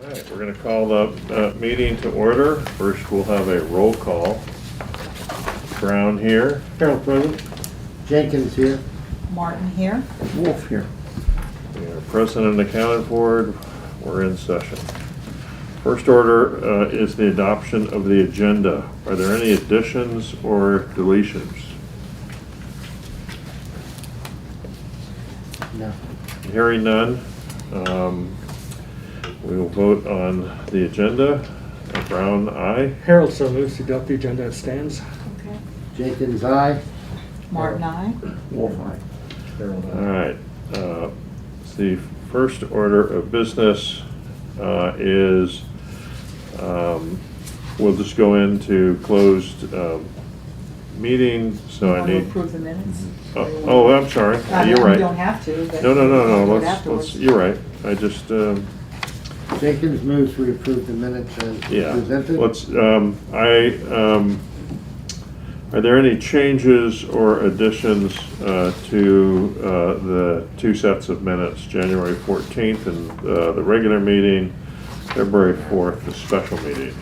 All right, we're going to call the meeting to order. First, we'll have a roll call. Brown here. Harold present. Jenkins here. Martin here. Wolf here. We are present and accounted for. We're in session. First order is the adoption of the agenda. Are there any additions or deletions? No. Hearing none, we will vote on the agenda. Brown, aye. Harold so moves to adopt the agenda as stands. Okay. Jenkins, aye. Martin, aye. Wolf aye. Harold All right. The first order of business is we'll just go into closed meeting. So I Want to need. approve the minutes? Oh, I'm sorry. I You're mean, right. You don't have to, but. No. do it Let's. afterwards. You're right. I just. Jenkins moves we approve the minutes as Yeah. presented. Let's. Are there any changes or additions to the two sets of minutes, January 14th and the regular meeting, February 4th, the special meeting?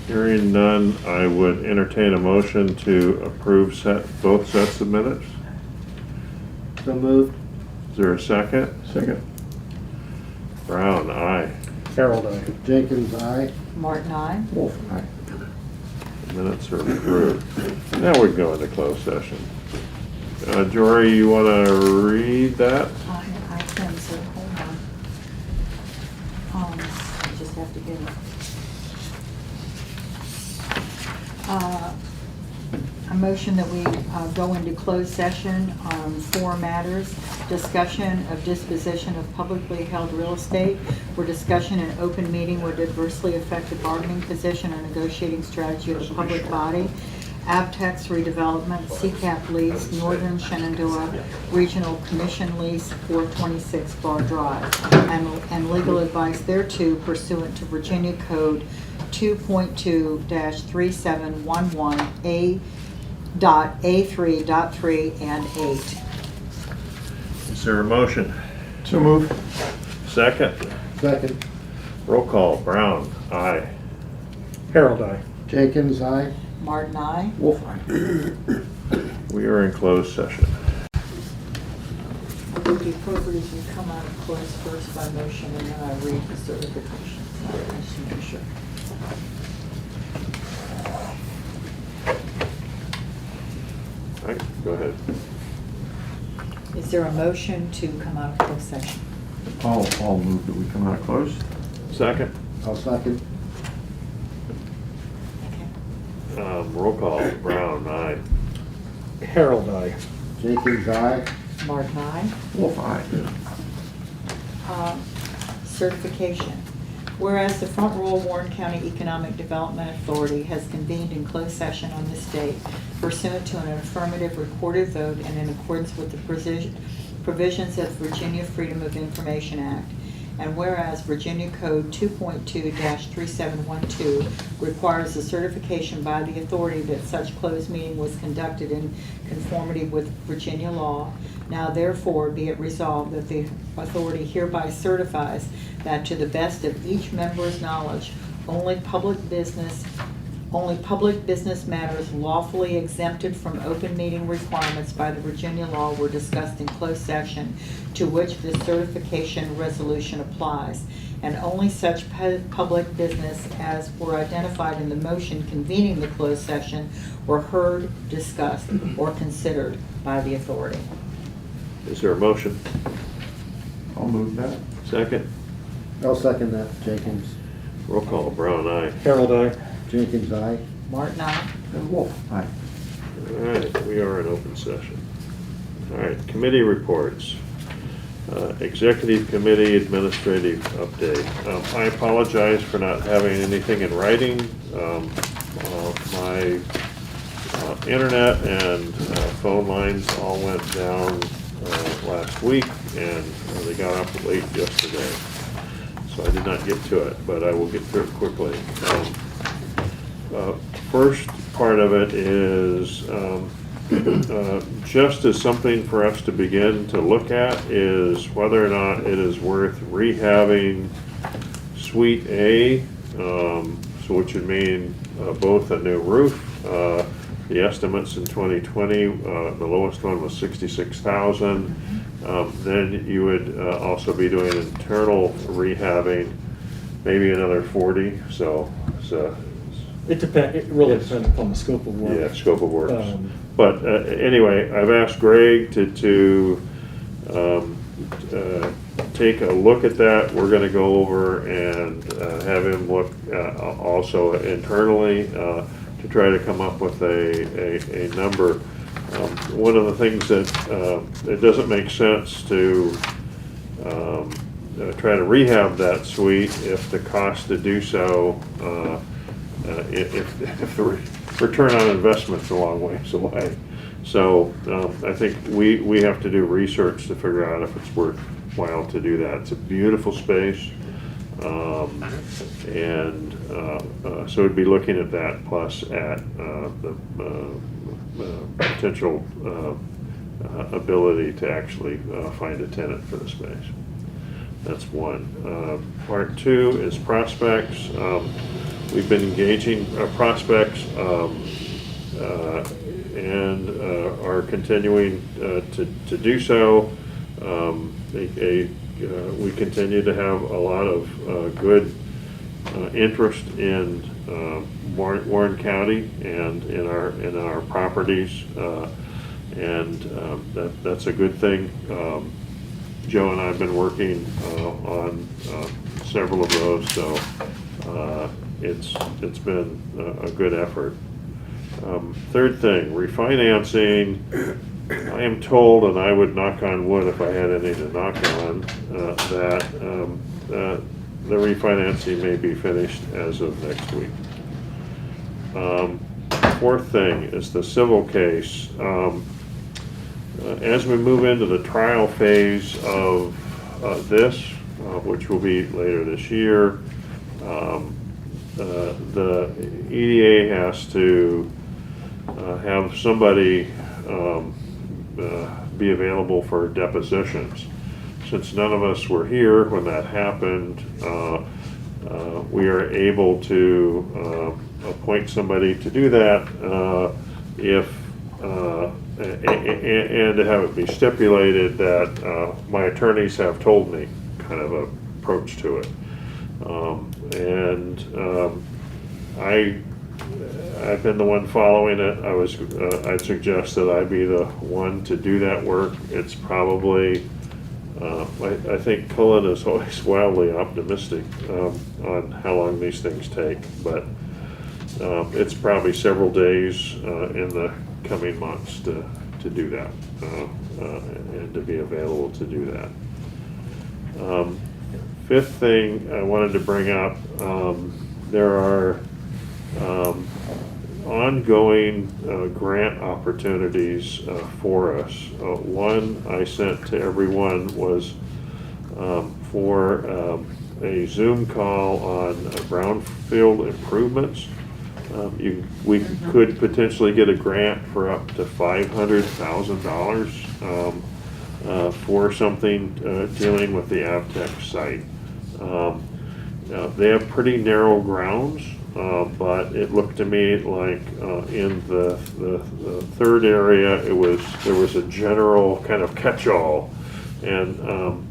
Hearing none, I would entertain a motion to approve both sets of minutes. So moved. Is there a second? Second. Brown, aye. Harold aye. Jenkins, aye. Martin, aye. Wolf aye. Minutes are approved. Now we go into closed session. Jory, you want to read that? I can, so hold on. I just have to get it. A motion that we go into closed session on 4 matters. Discussion of disposition of publicly held real estate, where discussion in open meeting would adversely affect the bargaining position or negotiating strategy of the public body. Abtex redevelopment, CCAP lease, Northern Shenandoah Regional Commission lease, 426 Bar Drive, and legal advice thereto pursuant to Virginia Code 2.2-3711 A.3.3 and 8. Is there a motion? So move. Second? Second. Roll call. Brown, aye. Harold aye. Jenkins, aye. Martin, aye. Wolf aye. We are in closed session. It would be appropriate if you come out of close first by motion and then I read the certification. I just make sure. All right, go ahead. Is there a motion to come out of closed session? I'll move that we come out of closed. Second? I'll second. Okay. Roll call. Brown, aye. Harold aye. Jenkins, aye. Martin, aye. Wolf aye. Certification. Whereas the Front Rural Warren County Economic Development Authority has convened in closed session on this date pursuant to an affirmative recorded vote and in accordance with the provisions of Virginia Freedom of Information Act. And whereas Virginia Code 2.2-3712 requires a certification by the authority that such closed meeting was conducted in conformity with Virginia law, now therefore be it resolved that the authority hereby certifies that to the best of each member's knowledge, only public business matters lawfully exempted from open meeting requirements by the Virginia law were discussed in closed session, to which this certification resolution applies, and only such public business as were identified in the motion convening the closed session were heard, discussed, or considered by the authority. Is there a motion? I'll move that. Second? I'll second that. Jenkins. Roll call. Brown, aye. Harold aye. Jenkins, aye. Martin, aye. And Wolf aye. All right, we are in open session. All right, committee reports. Executive Committee Administrative Update. I apologize for not having anything in writing. My internet and phone lines all went down last week, and they got up late yesterday. So I did not get to it, but I will get to it quickly. First part of it is just as something for us to begin to look at is whether or not it is worth rehabbing Suite A, so which would mean both a new roof. The estimates in 2020, the lowest one was 66,000. Then you would also be doing internal rehabbing, maybe another 40. So It really Yes. depends upon the scope of work. yeah, scope of works. Um, But anyway, I've asked Greg to take a look at that. We're gonna go over and have him look also internally to try to come up with a number. One of the things that it doesn't make sense to try to rehab that suite if the cost to do so, if the return on investment's a long ways away. So I think we have to do research to figure out if it's worthwhile to do that. It's a beautiful space. And so we'd be looking at that plus at the potential ability to actually find a tenant for the space. That's one. Part two is prospects. We've been engaging prospects and are continuing to do so. We continue to have a lot of good interest in Warren County and in our properties, and that's a good thing. Joe and I have been working on several of those, so it's been a good effort. Third thing, refinancing. I am told, and I would knock on wood if I had any to knock on, that the refinancing may be finished as of next week. Fourth thing is the civil case. As we move into the trial phase of this, which will be later this year, the EDA has to have somebody be available for depositions. Since none of us were here when that happened, we are able to appoint somebody to do that and to have it be stipulated that my attorneys have told me kind of approach to it. I've been the one following it. I'd suggest that I be the one to do that work. It's probably, I think Cullen is always wildly optimistic on how long these things take, but it's probably several days in the coming months to do that and to be available to do that. Fifth thing I wanted to bring up, there are ongoing grant opportunities for us. One I sent to everyone was for a Zoom call on brownfield improvements. We could potentially get a grant for up to $500,000 for something dealing with the Avtech site. They have pretty narrow grounds, but it looked to me like in the third area, there was a general kind of catch-all, and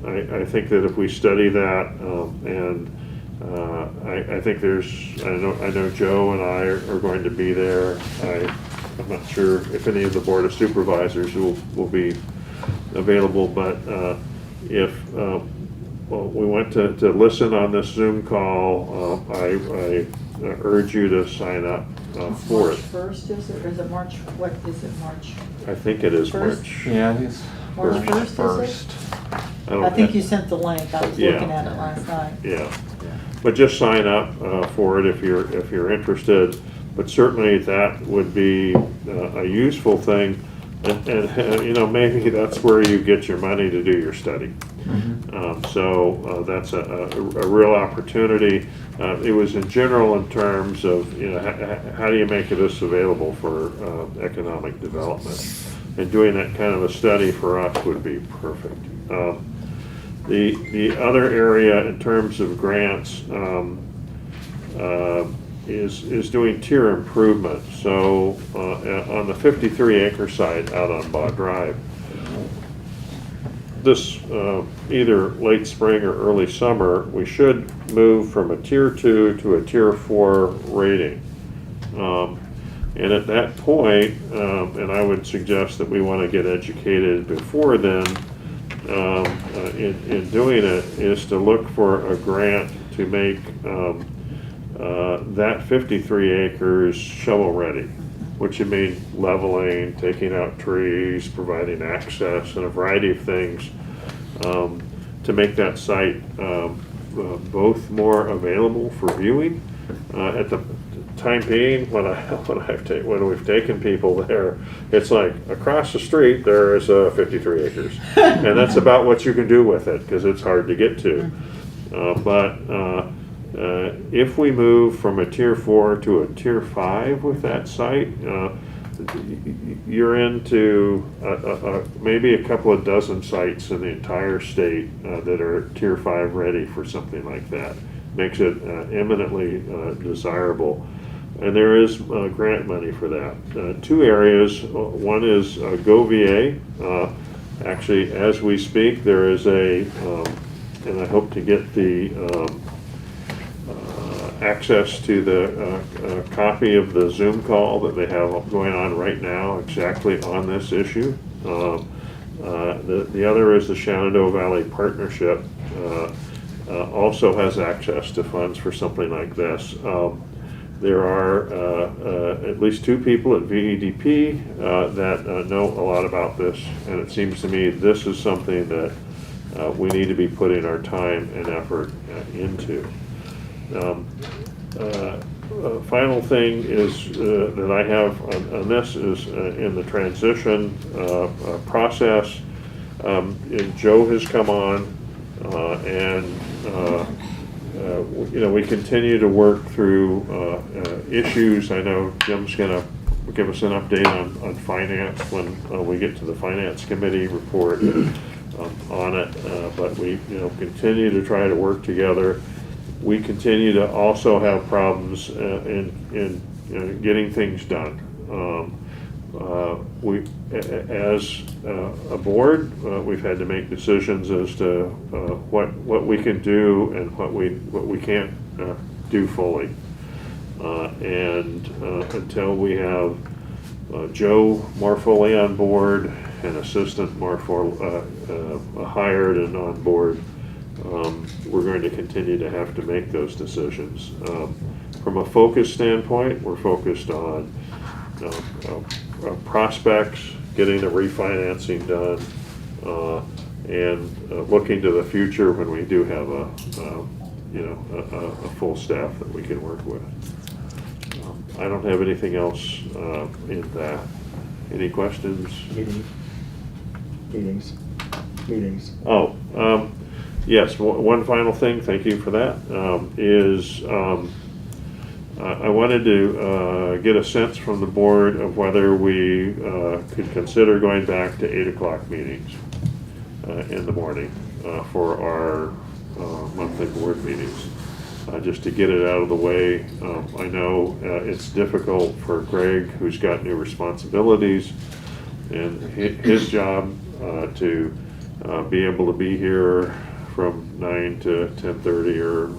I think that if we study that, and I think I know Joe and I are going to be there. I'm not sure if any of the Board of Supervisors will be available, but if we went to listen on this Zoom call, I urge you to sign up for it. March 1st, is it, or is it March, what is it, March? I think it is First? March. Yeah, I think it's March 1st, is it? first. I think you sent the link, I was Yeah. looking at it last night. Yeah, but just sign up for it if you're interested. But certainly that would be a useful thing, and maybe that's where you get your money to do your study. So that's a real opportunity. It was in general in terms of, you know, how do you make this available for economic development? And doing that kind of a study for us would be perfect. The other area in terms of grants is doing tier improvement. So on the 53 acre site out on Baugh Drive, this either late spring or early summer, we should move from a tier 2 to a tier 4 rating. And at that point, and I would suggest that we want to get educated before then, in doing it, is to look for a grant to make that 53 acres shovel ready, which would mean leveling, taking out trees, providing access, and a variety of things to make that site both more available for viewing. At the time being, when we've taken people there, it's like across the street there is 53 acres, and that's about what you can do with it because it's hard to get to. But if we move from a tier 4 to a tier 5 with that site, you're into maybe a couple of dozen sites in the entire state that are tier 5 ready for something like that. Makes it eminently desirable. And there is grant money for that. Two areas. One is GoVA. Actually, as we speak, there is and I hope to get the access to the copy of the Zoom call that they have going on right now exactly on this issue. The other is the Shenandoah Valley Partnership. Also has access to funds for something like this. There are at least 2 people at VEDP that know a lot about this, and it seems to me this is something that we need to be putting our time and effort into. Final thing is that I have on this is in the transition process. Joe has come on, and you know, we continue to work through issues. I know Jim's going to give us an update on finance when we get to the finance committee report on it. But we, you know, continue to try to work together. We continue to also have problems in getting things done. We, as a board, we've had to make decisions as to what we can do and what we can't do fully. And until we have Joe more fully on board and assistant more hired and on board, we're going to continue to have to make those decisions. From a focus standpoint, we're focused on prospects, getting the refinancing done, and looking to the future when we do have a full staff that we can work with. I don't have anything else in that. Any questions? Meetings. Oh, yes, one final thing, thank you for that, is I wanted to get a sense from the board of whether we could consider going back to 8 o'clock meetings in the morning for our monthly board meetings, just to get it out of the way. I know it's difficult for Greg, who's got new responsibilities, and his job to be able to be here from 9 to 10:30 or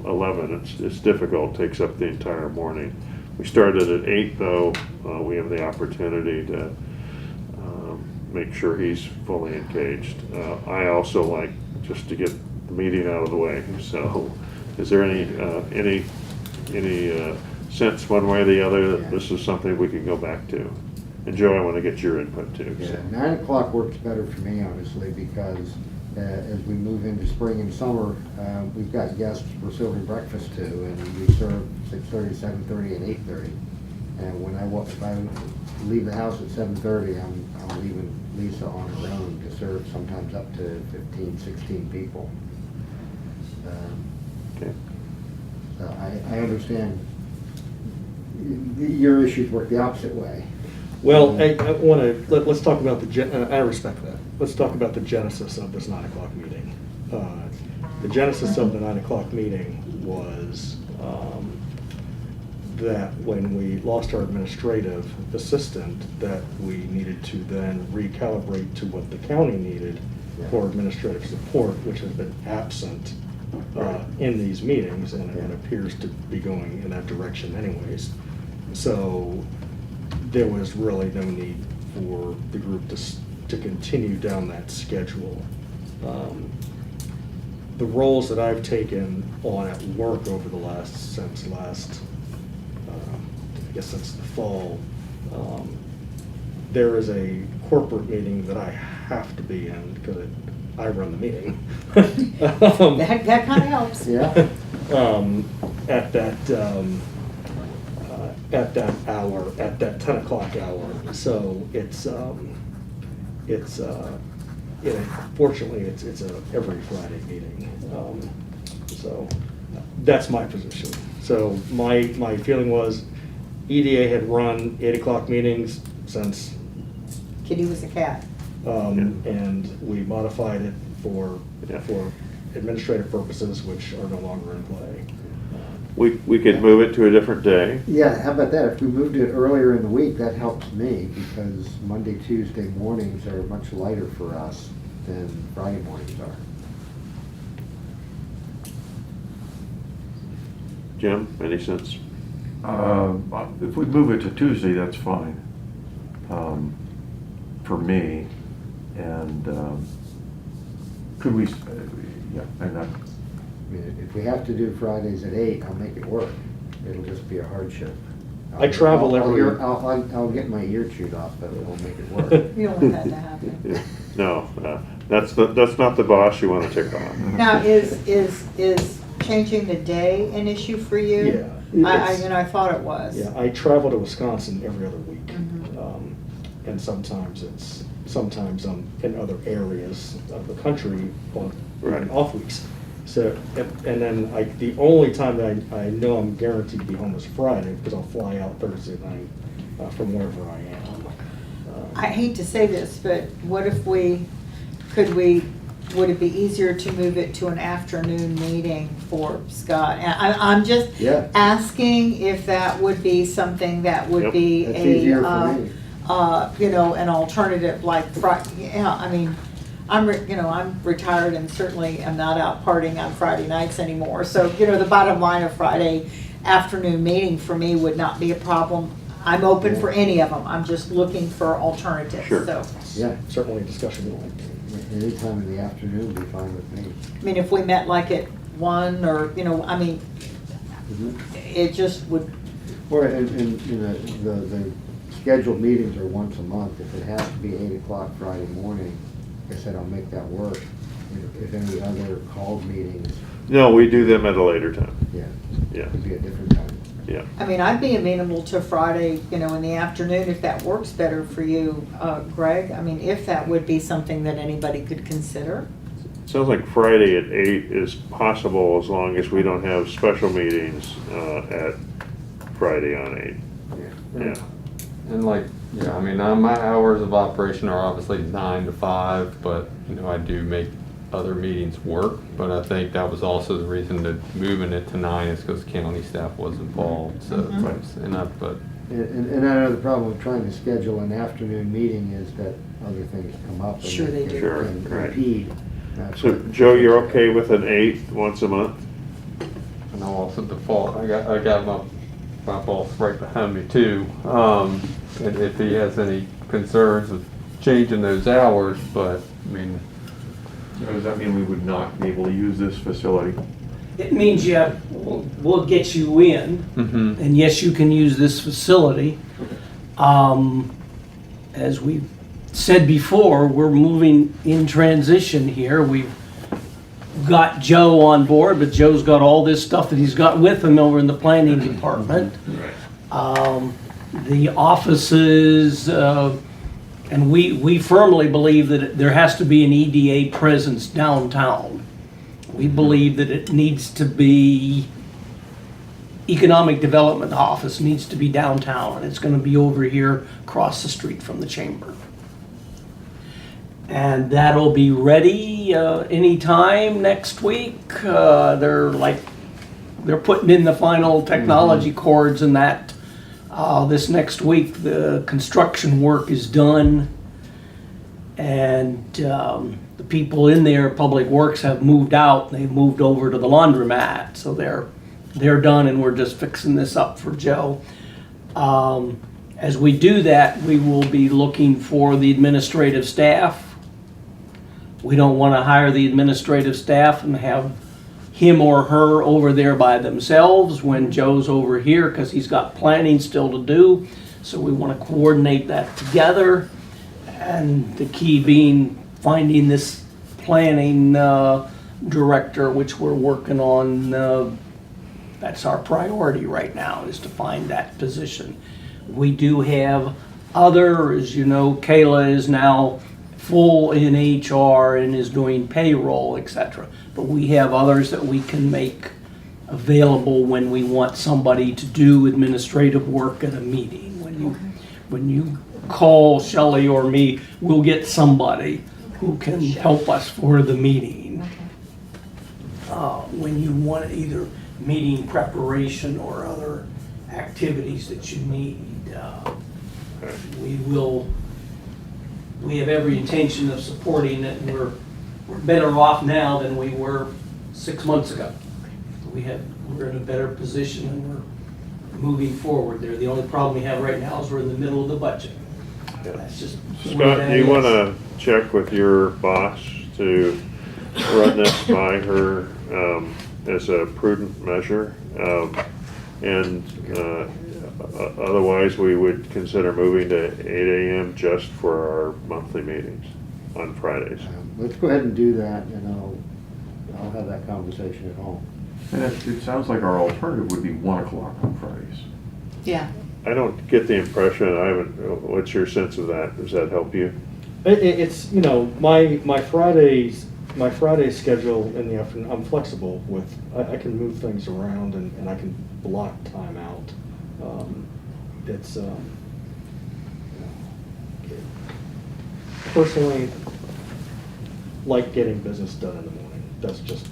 11. It's difficult, it takes up the entire morning. We started at 8 though. We have the opportunity to make sure he's fully engaged. I also like just to get the meeting out of the way. So is there any sense one way or the other that this is something we can go back to? And Joe, I want to get your input too. Yeah, So. 9 o'clock works better for me, honestly, because as we move into spring and summer, we've got guests we're serving breakfast to, and we serve 6:30, 7:30, and 8:30. And if I leave the house at 7:30, I'm leaving Lisa on her own to serve sometimes up to 15, 16 people. Okay. So I understand your issues work the opposite way. Well, I want to, let's talk about I respect that. Let's talk about the genesis of this 9 o'clock meeting. The genesis of the 9 o'clock meeting was that when we lost our administrative assistant, that we needed to then recalibrate to what the county needed for administrative support, which has been absent in these meetings, and it appears to be going in that direction anyways. So there was really no need for the group to continue down that schedule. The roles that I've taken on at work over the since the fall, there is a corporate meeting that I have to be in because I run the meeting. That kind of helps. Yeah, At that hour, at that 10 o'clock hour. So fortunately, it's a every Friday meeting. So that's my position. So my feeling was EDA had run 8 o'clock meetings since, Kitty was a cat. and we modified it for Yeah. administrative purposes, which are no longer in play. We could move it to a different day. yeah, how about that? If we moved it earlier in the week, that helps me because Monday, Tuesday mornings are much lighter for us than Friday mornings are. Jim, any sense? If we move it to Tuesday, that's fine, for me. And could we, yeah, and I mean, if we have to do Fridays at 8, I'll make it work. It'll just be a hardship. I travel I'll get my ear chewed off, but it won't make it work. You don't want that to happen. No, that's not the boss you want to tick off. Now, is changing the day an issue for you? Yeah. I thought it was. Yeah, I travel to Wisconsin every other week. Mhm. And sometimes I'm in other areas of the country on Right. off weeks. So, and then the only time that I know I'm guaranteed to be home is Friday, because I'll fly out Thursday night from wherever I am. I hate to say this, but what if would it be easier to move it to an afternoon meeting for Scott? And I'm just Yeah. asking if that would be something that would Yep. be That's easier for me. an alternative, like I mean, I'm retired and certainly am not out partying on Friday nights anymore. So, the bottom line of Friday afternoon meeting for me would not be a problem. I'm open for any of them. I'm just looking for alternatives, Sure. so. Yeah, Certainly a discussion point. any time in the afternoon would be fine with me. I mean, if we met like at 1 or, Mhm. it just would, Or, and the scheduled meetings are once a month. If it has to be 8 o'clock Friday morning, like I said, I'll make that work. If any other called meetings, No, we do them at a later time. yeah, Yeah, could be a different time. yeah. I'd be amenable to Friday, in the afternoon if that works better for you, Greg. If that would be something that anybody could consider. Sounds like Friday at 8 is possible as long as we don't have special meetings at Friday on 8. Yeah. And my hours of operation are obviously 9 to 5, but, I do make other meetings work. But I think that was also the reason that moving it to 9 is because county staff was involved, so, Mhm. and And I know the problem with trying to schedule an afternoon meeting is that other things come up. and Sure they do. Sure, can right. impede. So, Joe, you're okay with an 8 once a month? And I'll also default, I got my boss right behind me too. And if he has any concerns of changing those hours, but, does that mean we would not be able to use this facility? It means we'll get you in, mhm. and yes, you can use this facility. As we've said before, we're moving in transition here. We've got Joe on board, but Joe's got all this stuff that he's got with him over in the planning department. The offices, and we firmly believe that there has to be an EDA presence downtown. We believe that it needs to be economic development office needs to be downtown, and it's gonna be over here across the street from the chamber. And that'll be ready anytime next week. They're putting in the final technology cords and that. This next week, the construction work is done. And the people in there, Public Works, have moved out. They've moved over to the laundromat. So they're done, and we're just fixing this up for Joe. As we do that, we will be looking for the administrative staff. We don't want to hire the administrative staff and have him or her over there by themselves when Joe's over here, because he's got planning still to do. So we want to coordinate that together. And the key being finding this planning director, which we're working on. That's our priority right now, is to find that position. We do have other, as you know, Kayla is now full in HR and is doing payroll, etc. But we have others that we can make available when we want somebody to do administrative work at a meeting. When you call Shelley or me, we'll get somebody who can help us for the meeting. When you want either meeting preparation or other activities that you need, we have every intention of supporting it, and we're better off now than we were 6 months ago. We're in a better position, and we're moving forward there. The only problem we have right now is we're in the middle of the budget. That's just the way Scott, that do you is. want to check with your boss to run this by her as a prudent measure? Otherwise, we would consider moving to 8 a.m. just for our monthly meetings on Fridays. Let's go ahead and do that, and I'll have that conversation at home. And it sounds like our alternative would be 1 o'clock on Fridays. Yeah. I don't get the impression, what's your sense of that? Does that help you? It's, my Fridays schedule in the afternoon, I'm flexible with, I can move things around and I can block time out. Personally, like getting business done in the morning. That's just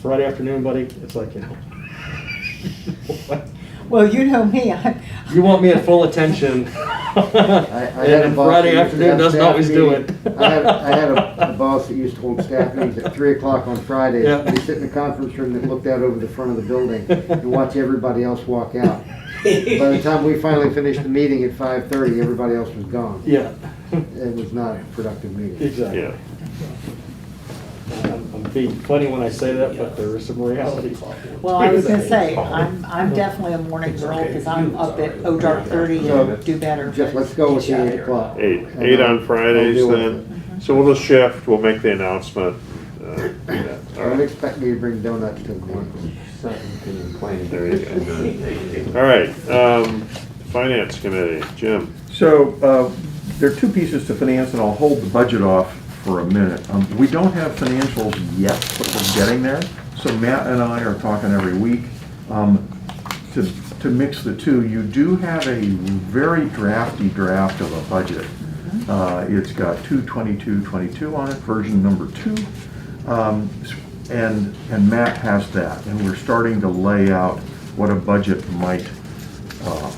Friday afternoon, buddy. It's like, Well, you know me, you want me at full attention. And Friday afternoon doesn't always do it. I had a boss that used to hold staff meetings at 3 o'clock on Fridays. Yeah. He'd sit in the conference room that looked out over the front of the building and watch everybody else walk out. By the time we finally finished the meeting at 5:30, everybody else was gone. Yeah, It was not a productive meeting. exactly. Yeah. I'm being funny when I say that, but there is some reality. well, I was gonna say, I'm definitely a morning girl, because I'm up at dark 30 and do better. Just let's go with the 8 o'clock. 8 And on Fridays I'll deal with then? So we'll just shift, we'll make the announcement. All Don't right. expect me to bring donuts to the meeting. There you go. All right, Finance Committee, Jim. So there are two pieces to finance, and I'll hold the budget off for a minute. We don't have financials yet, but we're getting there. So Matt and I are talking every week. To mix the two, you do have a very drafty draft of a budget. It's got 2/22/22 on it, version number 2. And Matt has that, and we're starting to lay out what a budget might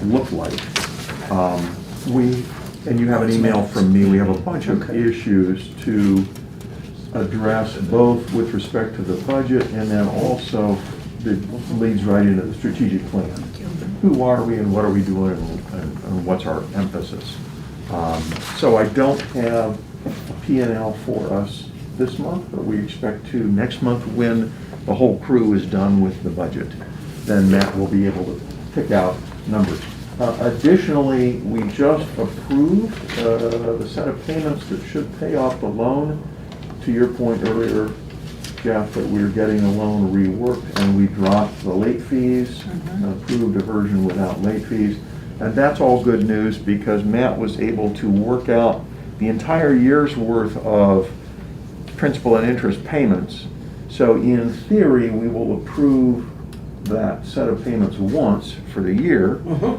look like. And you have an email from me, we have a bunch of issues to address, both with respect to the budget and then also that leads right into the strategic plan. Who are we and what are we doing and what's our emphasis? So I don't have a P&L for us this month, but we expect to next month when the whole crew is done with the budget. Then Matt will be able to pick out numbers. Additionally, we just approved the set of payments that should pay off the loan. To your point earlier, Jeff, that we're getting the loan reworked and we dropped the late fees, approved a version without late fees. And that's all good news because Matt was able to work out the entire year's worth of principal and interest payments. So in theory, we will approve that set of payments once for the year, Mhm.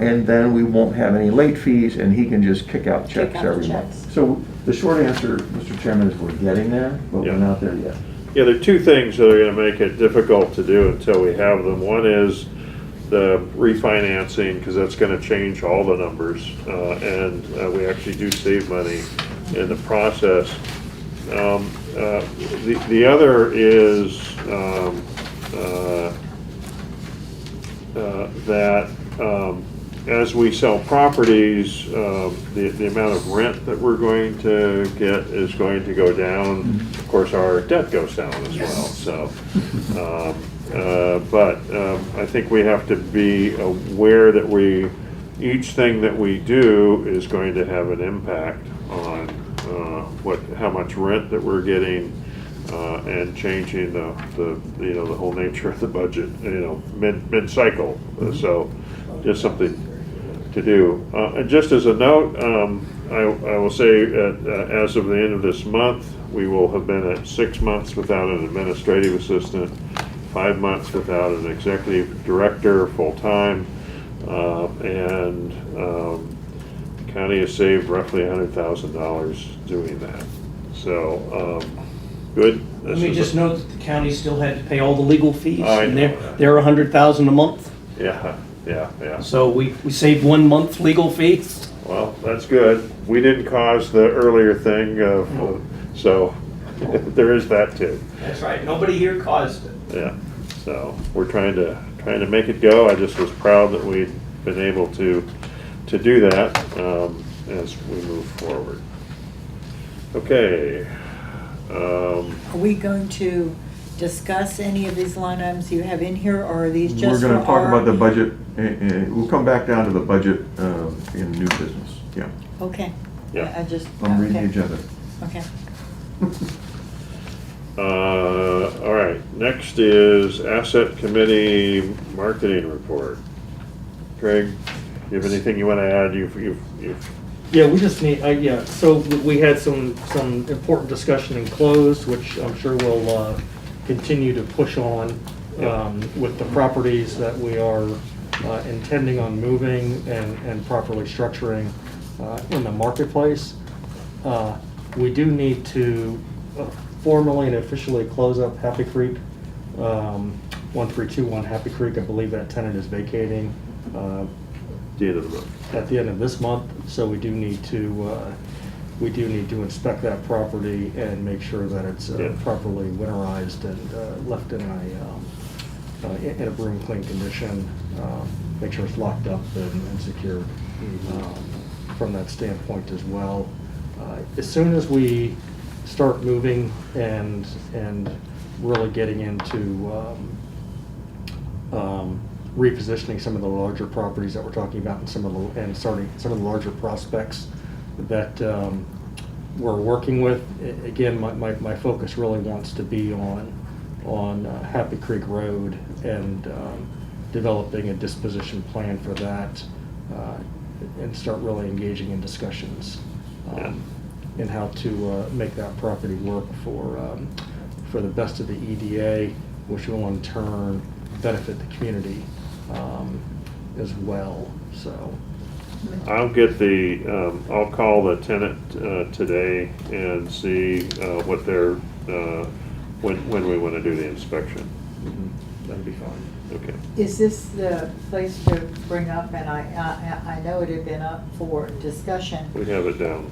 and then we won't have any late fees, and he can just kick out checks out the every month. checks. So the short answer, Mr. Chairman, is we're getting there, but Yeah. we're not there yet. Yeah, there are two things that are gonna make it difficult to do until we have them. One is the refinancing, because that's gonna change all the numbers, and we actually do save money in the process. The other is that as we sell properties, the amount of rent that we're going to get is going to go down. Of course, our debt goes down as well, so. But I think we have to be aware that each thing that we do is going to have an impact on how much rent that we're getting, and changing the whole nature of the budget, mid-cycle. So just something to do. And just as a note, I will say as of the end of this month, we will have been at 6 months without an administrative assistant, 5 months without an executive director full-time, and the county has saved roughly $100,000 doing that. So, good. Let This me is just a- note that the county still had to pay all the legal fees, I and know. they're $100,000 a month. Yeah, yeah. So we saved 1 month legal fees. Well, that's good. We didn't cause the earlier thing so there is that too. That's right, nobody here caused it. Yeah, so we're trying to make it go. I just was proud that we'd been able to do that as we move forward. Okay. Are we going to discuss any of these line items you have in here, or are these just We're gonna for talk about the our- budget, we'll come back down to the budget in new business, yeah. Okay. Yeah. I just. I'm reading the okay. agenda. Okay. All right, next is Asset Committee Marketing Report. Craig, you have anything you want to add? You've Yeah, we just need, so we had some important discussion in closed, which I'm sure we'll continue to push on with the properties that we are intending on moving and properly structuring in the marketplace. We do need to formally and officially close up Happy Creek, 1321 Happy Creek. I believe that tenant is vacating the end of the month. at the end of this month, so we do need to inspect that property and make sure that it's Yeah. properly winterized and left in a broom clean condition. Make sure it's locked up and secured from that standpoint as well. As soon as we start moving and really getting into repositioning some of the larger properties that we're talking about and starting some of the larger prospects that we're working with. Again, my focus really wants to be on Happy Creek Road and developing a disposition plan for that and start really engaging in discussions in how to make that property work for the best of the EDA, which will in turn benefit the community as well, so. I'll call the tenant today and see what their, when we want to do the inspection. That'd be fine. Okay. Is this the place to bring up, and I know it had been up for discussion We have it down.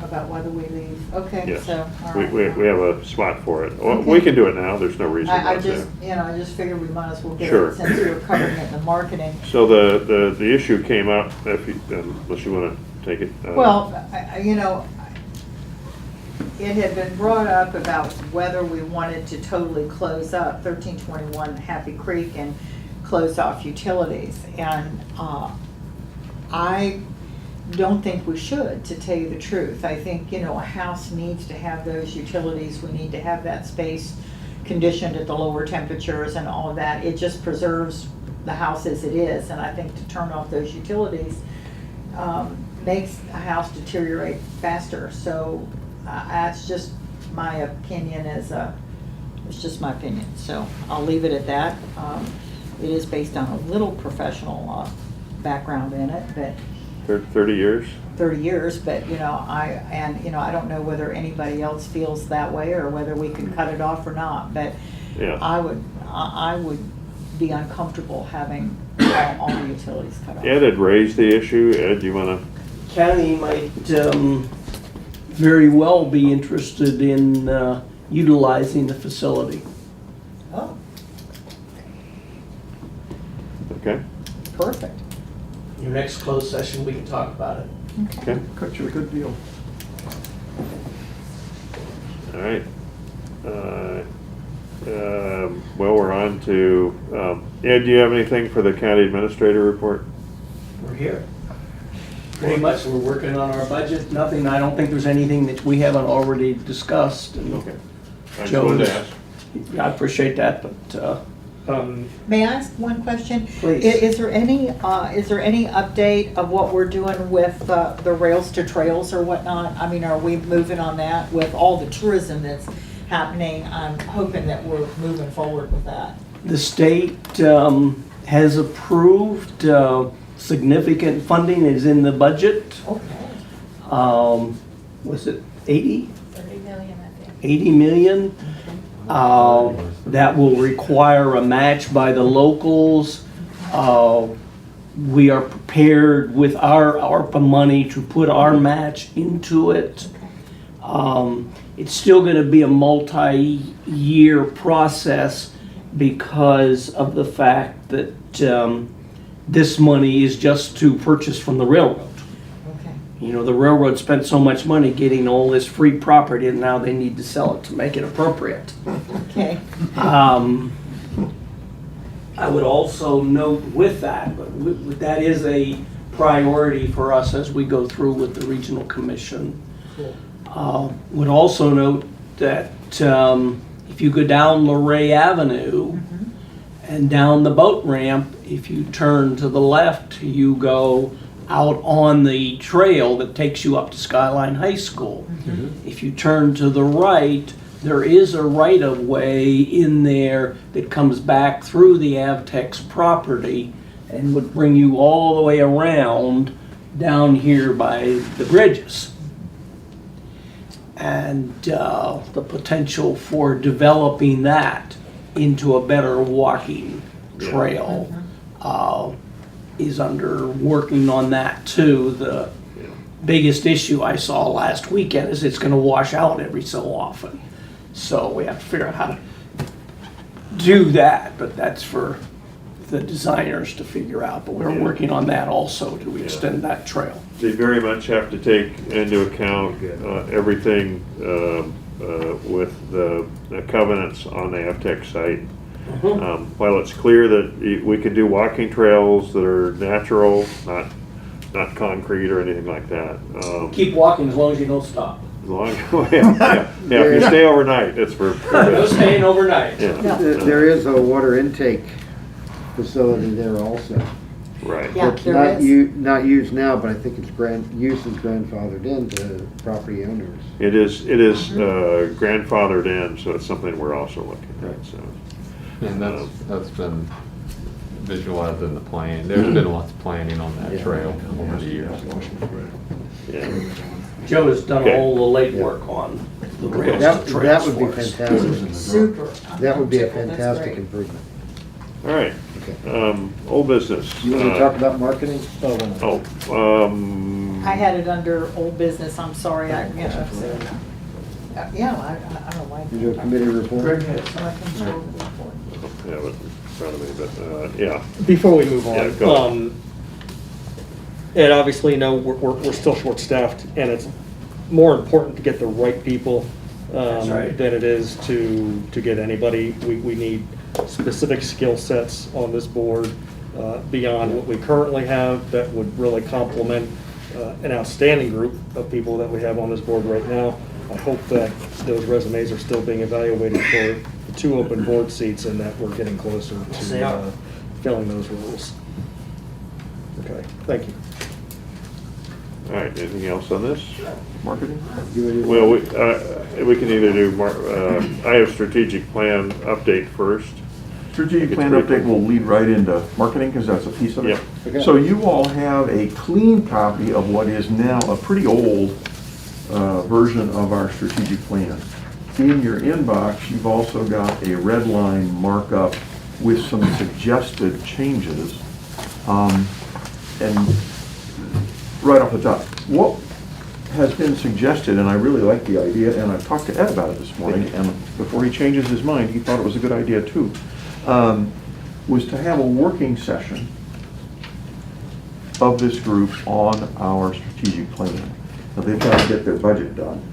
about whether we leave, okay, Yes. so, all We right. have a spot for it. Well, we Okay. can do it now. There's no reason I not to. just, I just figured we might as well get Sure. it since we're covering it in the marketing. So the issue came up, unless you want to take it. Well, it had been brought up about whether we wanted to totally close up 1321 Happy Creek and close off utilities. And I don't think we should, to tell you the truth. I think, a house needs to have those utilities. We need to have that space conditioned at the lower temperatures and all of that. It just preserves the house as it is. And I think to turn off those utilities makes a house deteriorate faster. So that's just my opinion as a It's just my opinion, so I'll leave it at that. It is based on a little professional background in it, but 30 years? 30 years, but, I don't know whether anybody else feels that way or whether we can cut it off or not, but Yeah. I would be uncomfortable having all the utilities cut off. Ed had raised the issue. Ed, do you want to? County might very well be interested in utilizing the facility. Oh, Okay, perfect. Your next closed session, we can talk about it. okay, Cut you a good deal. all right. Well, we're on to, Ed, do you have anything for the county administrator report? We're here. Pretty much, we're working on our budget. Nothing, I don't think there's anything that we haven't already discussed. And Okay. I just wanted to ask. I appreciate that, but, May I ask one question? Please. Is there any update of what we're doing with the rails to trails or whatnot? I mean, are we moving on that with all the tourism that's happening? I'm hoping that we're moving forward with that. the state has approved significant funding is in the budget. Okay. Was it 80? 30 million, I think. 80 million. That will require a match by the locals. We are prepared with our ARPA money to put our match into it. It's still going to be a multi-year process because of the fact that this money is just to purchase from the railroad. Okay. You know, the railroad spent so much money getting all this free property, and now they need to sell it to make it appropriate. Okay. I would also note with that, but that is a priority for us as we go through with the regional commission. Would also note that if you go down Luray Avenue and down the boat ramp, if you turn to the left, you go out on the trail that takes you up to Skyline High School. If you turn to the right, there is a right-of-way in there that comes back through the Avtex property and would bring you all the way around down here by the bridges. And the potential for developing that into a better walking trail is under working on that too. The biggest issue I saw last weekend is it's going to wash out every so often. So we have to figure out how to do that, but that's for the designers to figure out. But we're working on that also to extend that trail. They very much have to take into account everything with the covenants on the Avtech site. While it's clear that we could do walking trails that are natural, not concrete or anything like that. Keep walking as long as you don't stop. As long, yeah, if you stay overnight, it's for. No staying overnight. Yeah, There is a water intake facility there also. right. Yeah, It's there is. not used now, but I think its use is grandfathered into property owners. It is grandfathered in, so it's something we're also looking at, so. And that's been visualized in the plan. There's been lots of planning on that trail over the years. Yeah. Joe has done Okay. all the legwork on the rails That to trails would be for us. fantastic. Super. That would be a That's fantastic great. improvement. All right, old business. You want to talk about marketing? I had it under old business, I'm sorry, yeah, I don't know why. You do a committee report? Greg has. So I can show the report. Yeah, but in front of me, but, yeah. Before we move Yeah, go ahead. on, and obviously, we're still short-staffed, and it's more important to get the right people That's right. than it is to get anybody. We need specific skill sets on this board beyond what we currently have that would really complement an outstanding group of people that we have on this board right now. I hope that those resumes are still being evaluated for the 2 open board seats and that we're getting closer They are. to filling those roles. Okay, thank you. All right, anything else on this? Marketing? Well, we can either do, I have strategic plan update first. Strategic plan update will lead right into marketing, because that's a piece of it. Yeah. Okay. So you all have a clean copy of what is now a pretty old version of our strategic plan. In your inbox, you've also got a red line markup with some suggested changes. And right off the top, what has been suggested, and I really like the idea, and I've talked to Ed about it this morning, and before he changes his mind, he thought it was a good idea too, was to have a working session of this group on our strategic plan. Now, they've got to get their budget done,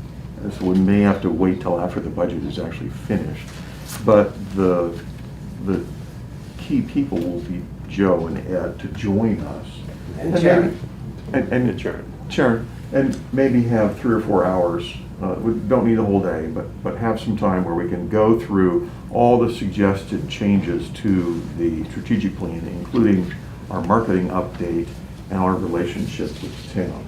and so we may have to wait till after the budget is actually finished. But the key people will be Joe and Ed to join us. And Sharon. And Sharon. Sharon, and maybe have 3 or 4 hours, we don't need the whole day, but have some time where we can go through all the suggested changes to the strategic plan, including our marketing update and our relationships with the town.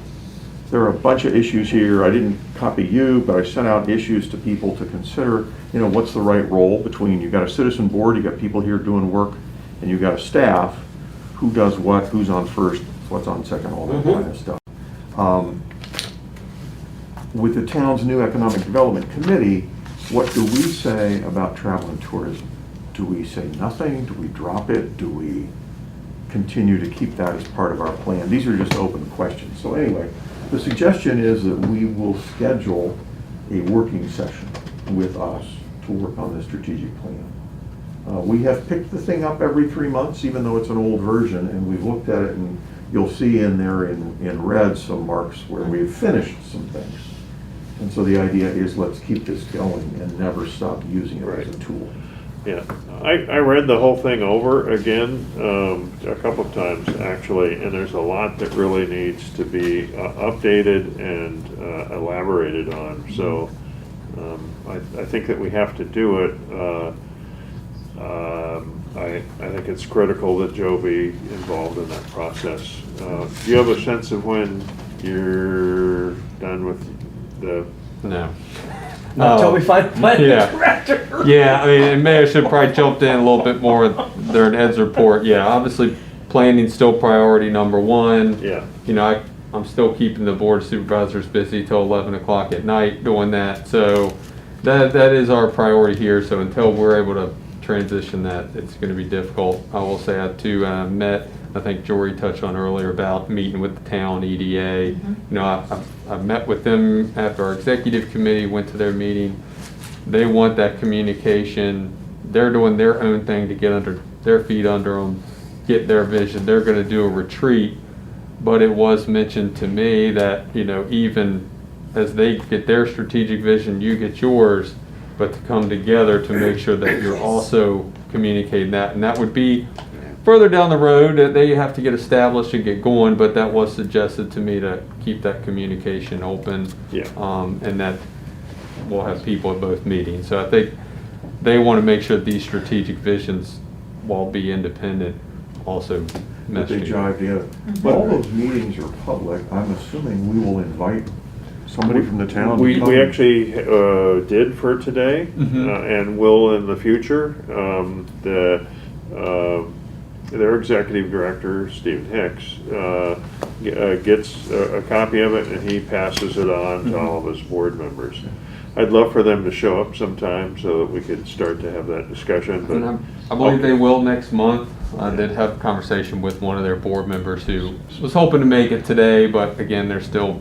There are a bunch of issues here. I didn't copy you, but I sent out issues to people to consider, what's the right role between, you've got a citizen board, you've got people here doing work, and you've got a staff, who does what, who's on first, what's on second, all that kind of stuff. With the town's new economic development committee, what do we say about travel and tourism? Do we say nothing? Do we drop it? Do we continue to keep that as part of our plan? These are just open questions. So anyway, the suggestion is that we will schedule a working session with us to work on the strategic plan. We have picked the thing up every 3 months, even though it's an old version, and we've looked at it, and you'll see in there in red some marks where we've finished some things. And so the idea is, let's keep this going and never stop using it as a tool. Yeah, I read the whole thing over again a couple of times actually, and there's a lot that really needs to be updated and elaborated on. So I think that we have to do it. I think it's critical that Joe be involved in that process. Do you have a sense of when you're done with the? No. Until we find a planning yeah. director. Yeah, I mean, and maybe I should probably jumped in a little bit more during Ed's report. Yeah, obviously, planning's still priority number one. Yeah. I'm still keeping the board of supervisors busy till 11 o'clock at night doing that. So that is our priority here. So until we're able to transition that, it's going to be difficult. I will say I too met, I think Jory touched on earlier about meeting with the town EDA. I met with them after our executive committee went to their meeting. They want that communication. They're doing their own thing to get under their feet under them, get their vision. They're going to do a retreat, but it was mentioned to me that even as they get their strategic vision, you get yours, but to come together to make sure that you're also communicating that, and that would be further down the road that they have to get established and get going, but that was suggested to me to keep that communication open. Yeah. And that we'll have people at both meetings. So I think they want to make sure these strategic visions, while be independent, also That mesh they together. jive together. But all those meetings are public. I'm assuming we will invite somebody from the town. to We come. actually did for today, and will in the future. Their executive director, Stephen Hicks, gets a copy of it, and he passes it on to all of his board members. I'd love for them to show up sometime so that we could start to have that discussion. But And I believe they will next month. I did have a conversation with one of their board members who was hoping to make it today, but again, they're still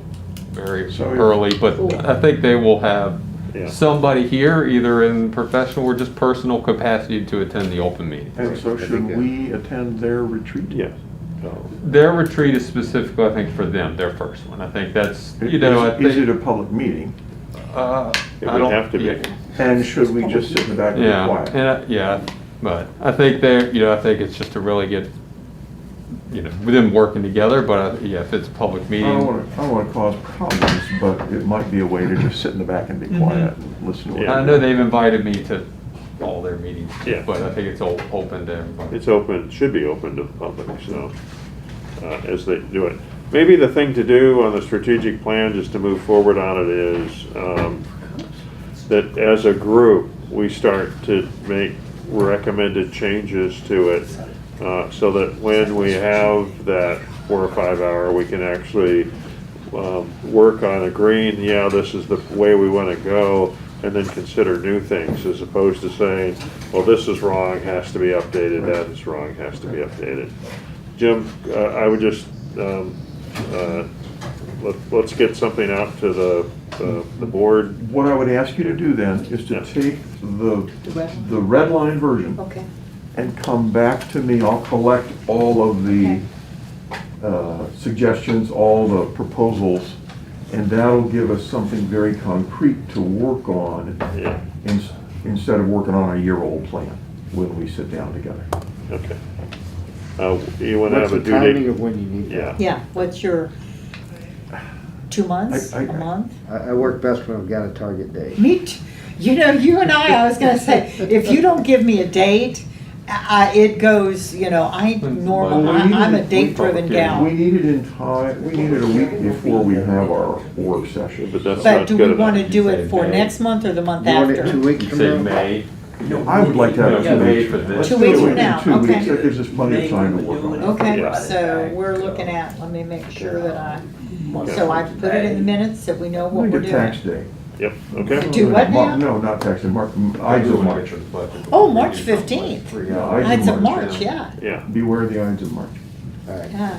very early. But I think they will have somebody here, either in professional or just personal capacity, to attend the open meeting. And so should we attend their retreat? Yes. Their retreat is specifically, I think, for them, their first one. I think that's, I Is think. it a public meeting? It would have to be. And should we just sit in the back and be Yeah, quiet? and but I think I think it's just to really get, with them working together. But if it's a public I meeting, don't want to cause problems, but it might be a way to just sit in the back and be quiet and listen to what. I know they've invited me to all their meetings, Yeah. but I think it's all open to everybody. It's open, should be open to the public, so, as they do it. maybe the thing to do on the strategic plan, just to move forward on it, is that as a group, we start to make recommended changes to it, so that when we have that 4 or 5 hour, we can actually work on agreeing, yeah, this is the way we want to go, and then consider new things, as opposed to saying, well, this is wrong, has to be updated, that is wrong, has to be updated. Jim, I would just, let's get something out to the board. What I would ask you to do then is to Yeah. take the red line version Okay. and come back to me. I'll collect all of the suggestions, all the proposals, and that'll give us something very concrete to work on Yeah, instead of working on a year-old plan when we sit down together. okay. You want to What's have a the due timing date? of when you need that? Yeah. Yeah, what's your, 2 months, I- a month? I work best when I've got a target date. You know, you and I was gonna say, if you don't give me a date, it goes, I'm a date-driven We gal. need it in time, we need it a week before we have our work session. But that's But not do good we enough. wanna do it You for say next month or the month You want it 2 after? weeks You from say now? May? I would like to have it Yeah, 2 May weeks. for this. Let's 2 do weeks it from in now, 2 weeks. okay. That gives us plenty of time to work on it. Okay, Yeah. so we're looking at, let me make sure that so I put it in the minutes that we know what We we're did tax doing. day. Yep, okay. Do what now? No, not tax day, Ides of March. Oh, March 15th. Yeah, Ides Ides of of March, March. yeah. Yeah, Beware the Ides of March. All right. Yeah.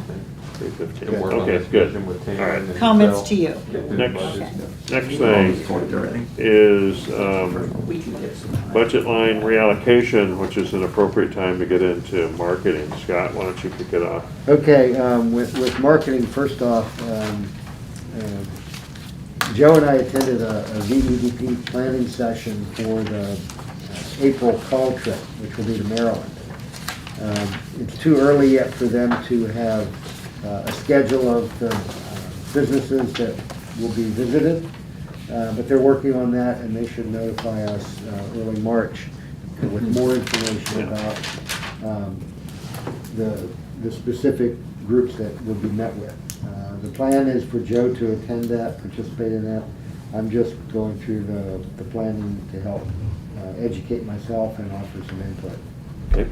3:15. Work on Okay, this good. vision with Tam All right. and Comments Phil. to you. Get through the Next. budget. Next thing is budget line reallocation, which is an appropriate time to get into marketing. Scott, why don't you kick it off? Okay, with marketing, first off, Joe and I attended a VEDP planning session for the April call trip, which will be to Maryland. It's too early yet for them to have a schedule of the businesses that will be visited, but they're working on that, and they should notify us early March with more information about the specific groups that will be met with. The plan is for Joe to attend that, participate in that. I'm just going through the planning to help educate myself and offer some input. Okay.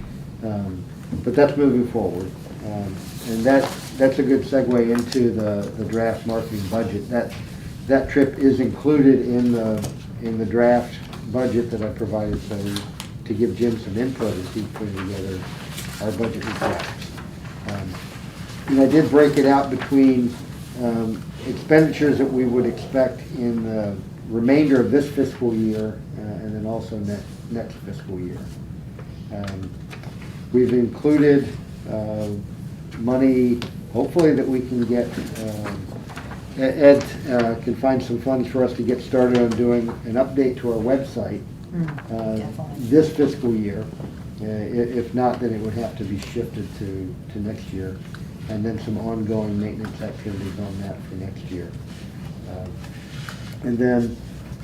But that's moving forward. And that's a good segue into the draft marketing budget. That trip is included in the draft budget that I provided, so to give Jim some input as he's putting together our budget requests. And I did break it out between expenditures that we would expect in the remainder of this fiscal year and then also next fiscal year. We've included money, hopefully, that we can get, Ed can find some funds for us to get started on doing an update to our website Definitely. this fiscal year. If not, then it would have to be shifted to next year. And then some ongoing maintenance activities on that for next year. And then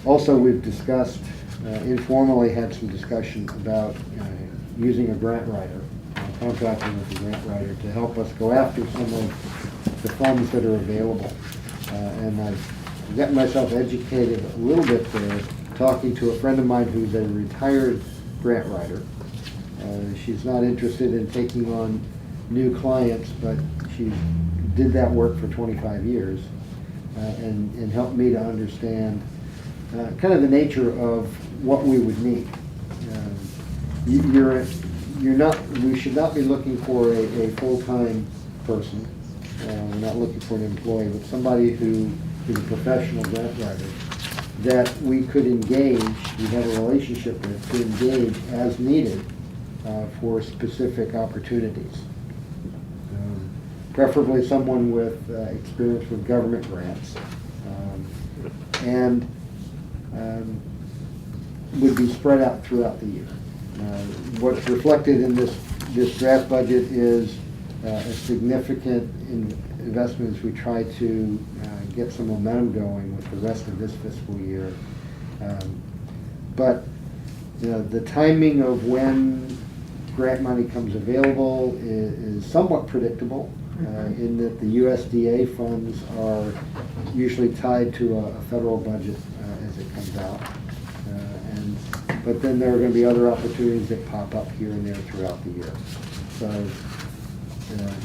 also we've discussed, informally had some discussion about using a grant writer, contracting with a grant writer to help us go after some of the funds that are available. And I've gotten myself educated a little bit there, talking to a friend of mine who's a retired grant writer. She's not interested in taking on new clients, but she did that work for 25 years and helped me to understand kind of the nature of what we would need. We should not be looking for a full-time person. We're not looking for an employee, but somebody who is a professional grant writer that we could engage, we have a relationship with, to engage as needed for specific opportunities. Preferably someone with experience with government grants, and would be spread out throughout the year. What's reflected in this draft budget is a significant investment as we try to get some momentum going with the rest of this fiscal year. But the timing of when grant money comes available is somewhat predictable. in that the USDA funds are usually tied to a federal budget as it comes out. But then there are going to be other opportunities that pop up here and there throughout the year. So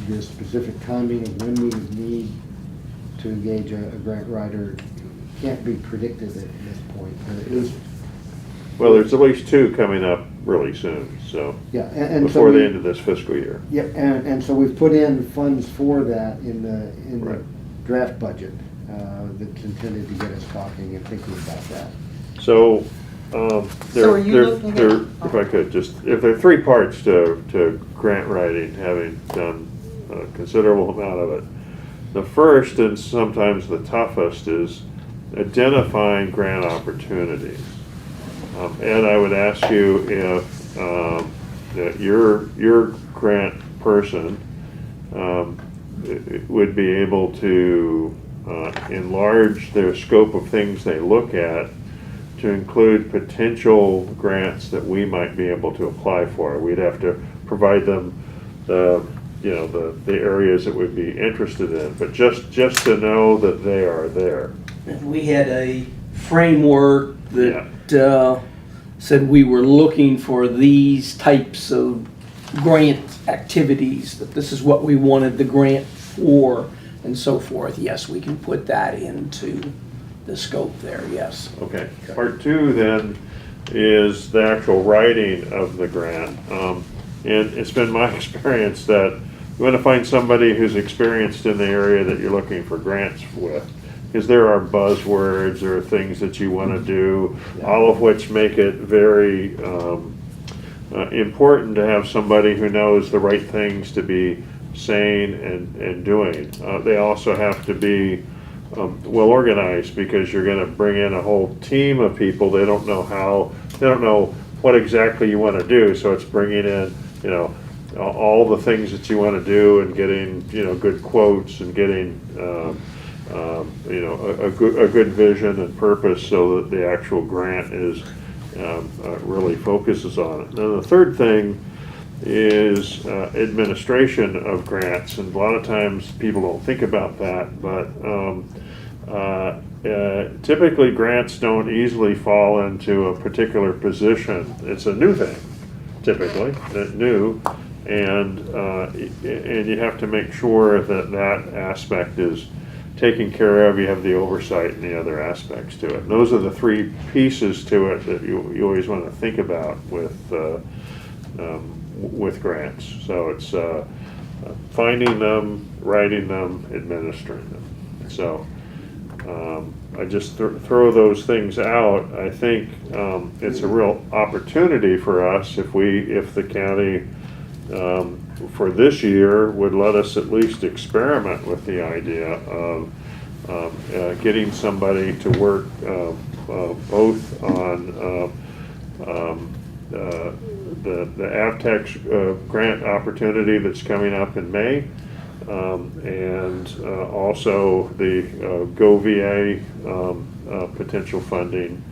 the specific timing of when we would need to engage a grant writer can't be predicted at this point. But it is, Well, there's at least two coming up really soon, so, yeah, and so before the we- end of this fiscal year. Yep, and so we've put in funds for that in the Right. draft budget that's intended to get us talking and thinking about that. So, So are you looking at- if I could, just, if there are three parts to grant writing, having done a considerable amount of it. The first, and sometimes the toughest, is identifying grant opportunities. And I would ask you if that your grant person would be able to enlarge their scope of things they look at to include potential grants that we might be able to apply for. We'd have to provide them the areas that we'd be interested in, but just to know that they are there. We had a framework that said we were looking for these types of grant activities, that this is what we wanted the grant for, and so forth. Yes, we can put that into the scope there, yes. Okay. Part two then is the actual writing of the grant. And it's been my experience that you want to find somebody who's experienced in the area that you're looking for grants with. Because there are buzzwords or things that you want to do, all of which make it very important to have somebody who knows the right things to be saying and doing. They also have to be well organized, because you're going to bring in a whole team of people. They don't know what exactly you want to do, so it's bringing in, all the things that you want to do and getting, good quotes and getting, a good vision and purpose so that the actual grant is really focuses on it. Now the third thing is administration of grants, and a lot of times people don't think about that, but typically grants don't easily fall into a particular position. It's a new thing, typically, new, and you have to make sure that aspect is taken care of. You have the oversight and the other aspects to it. And those are the three pieces to it that you always want to think about with grants. So it's finding them, writing them, administering them. So I just throw those things out. I think it's a real opportunity for us if the county for this year would let us at least experiment with the idea of getting somebody to work both on the Avtex grant opportunity that's coming up in May, and also the GoVA potential funding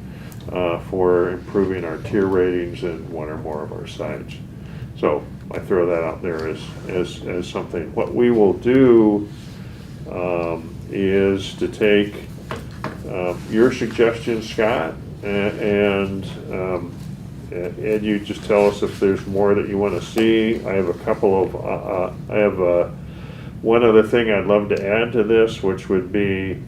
for improving our tier ratings in one or more of our sites. So I throw that out there as something. What we will do is to take your suggestions, Scott, and you just tell us if there's more that you want to see. I have a couple of, one other thing I'd love to add to this, which would be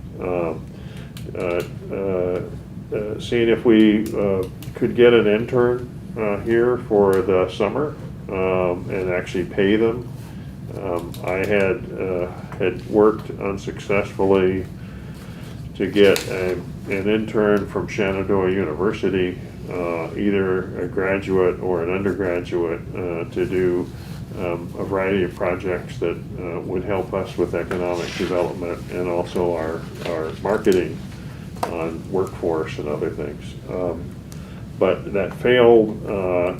seeing if we could get an intern here for the summer and actually pay them. I had worked unsuccessfully to get an intern from Shenandoah University, either a graduate or an undergraduate, to do a variety of projects that would help us with economic development and also our marketing on workforce and other things. But that failed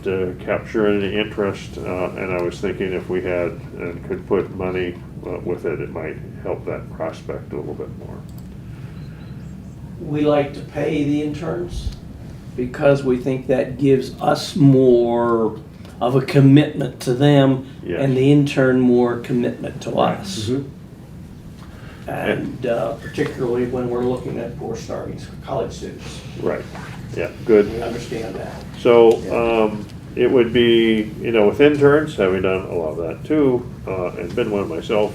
to capture any interest, and I was thinking if we had and could put money with it, it might help that prospect a little bit more. We like to pay the interns because we think that gives us more of a commitment to them, Yes. and the intern more commitment to Right. us. Mhm. And particularly when we're looking at poor starting college students. Right, yeah, good. We understand that. So, it would be, you know, with interns, having done a lot of that too, and been one myself,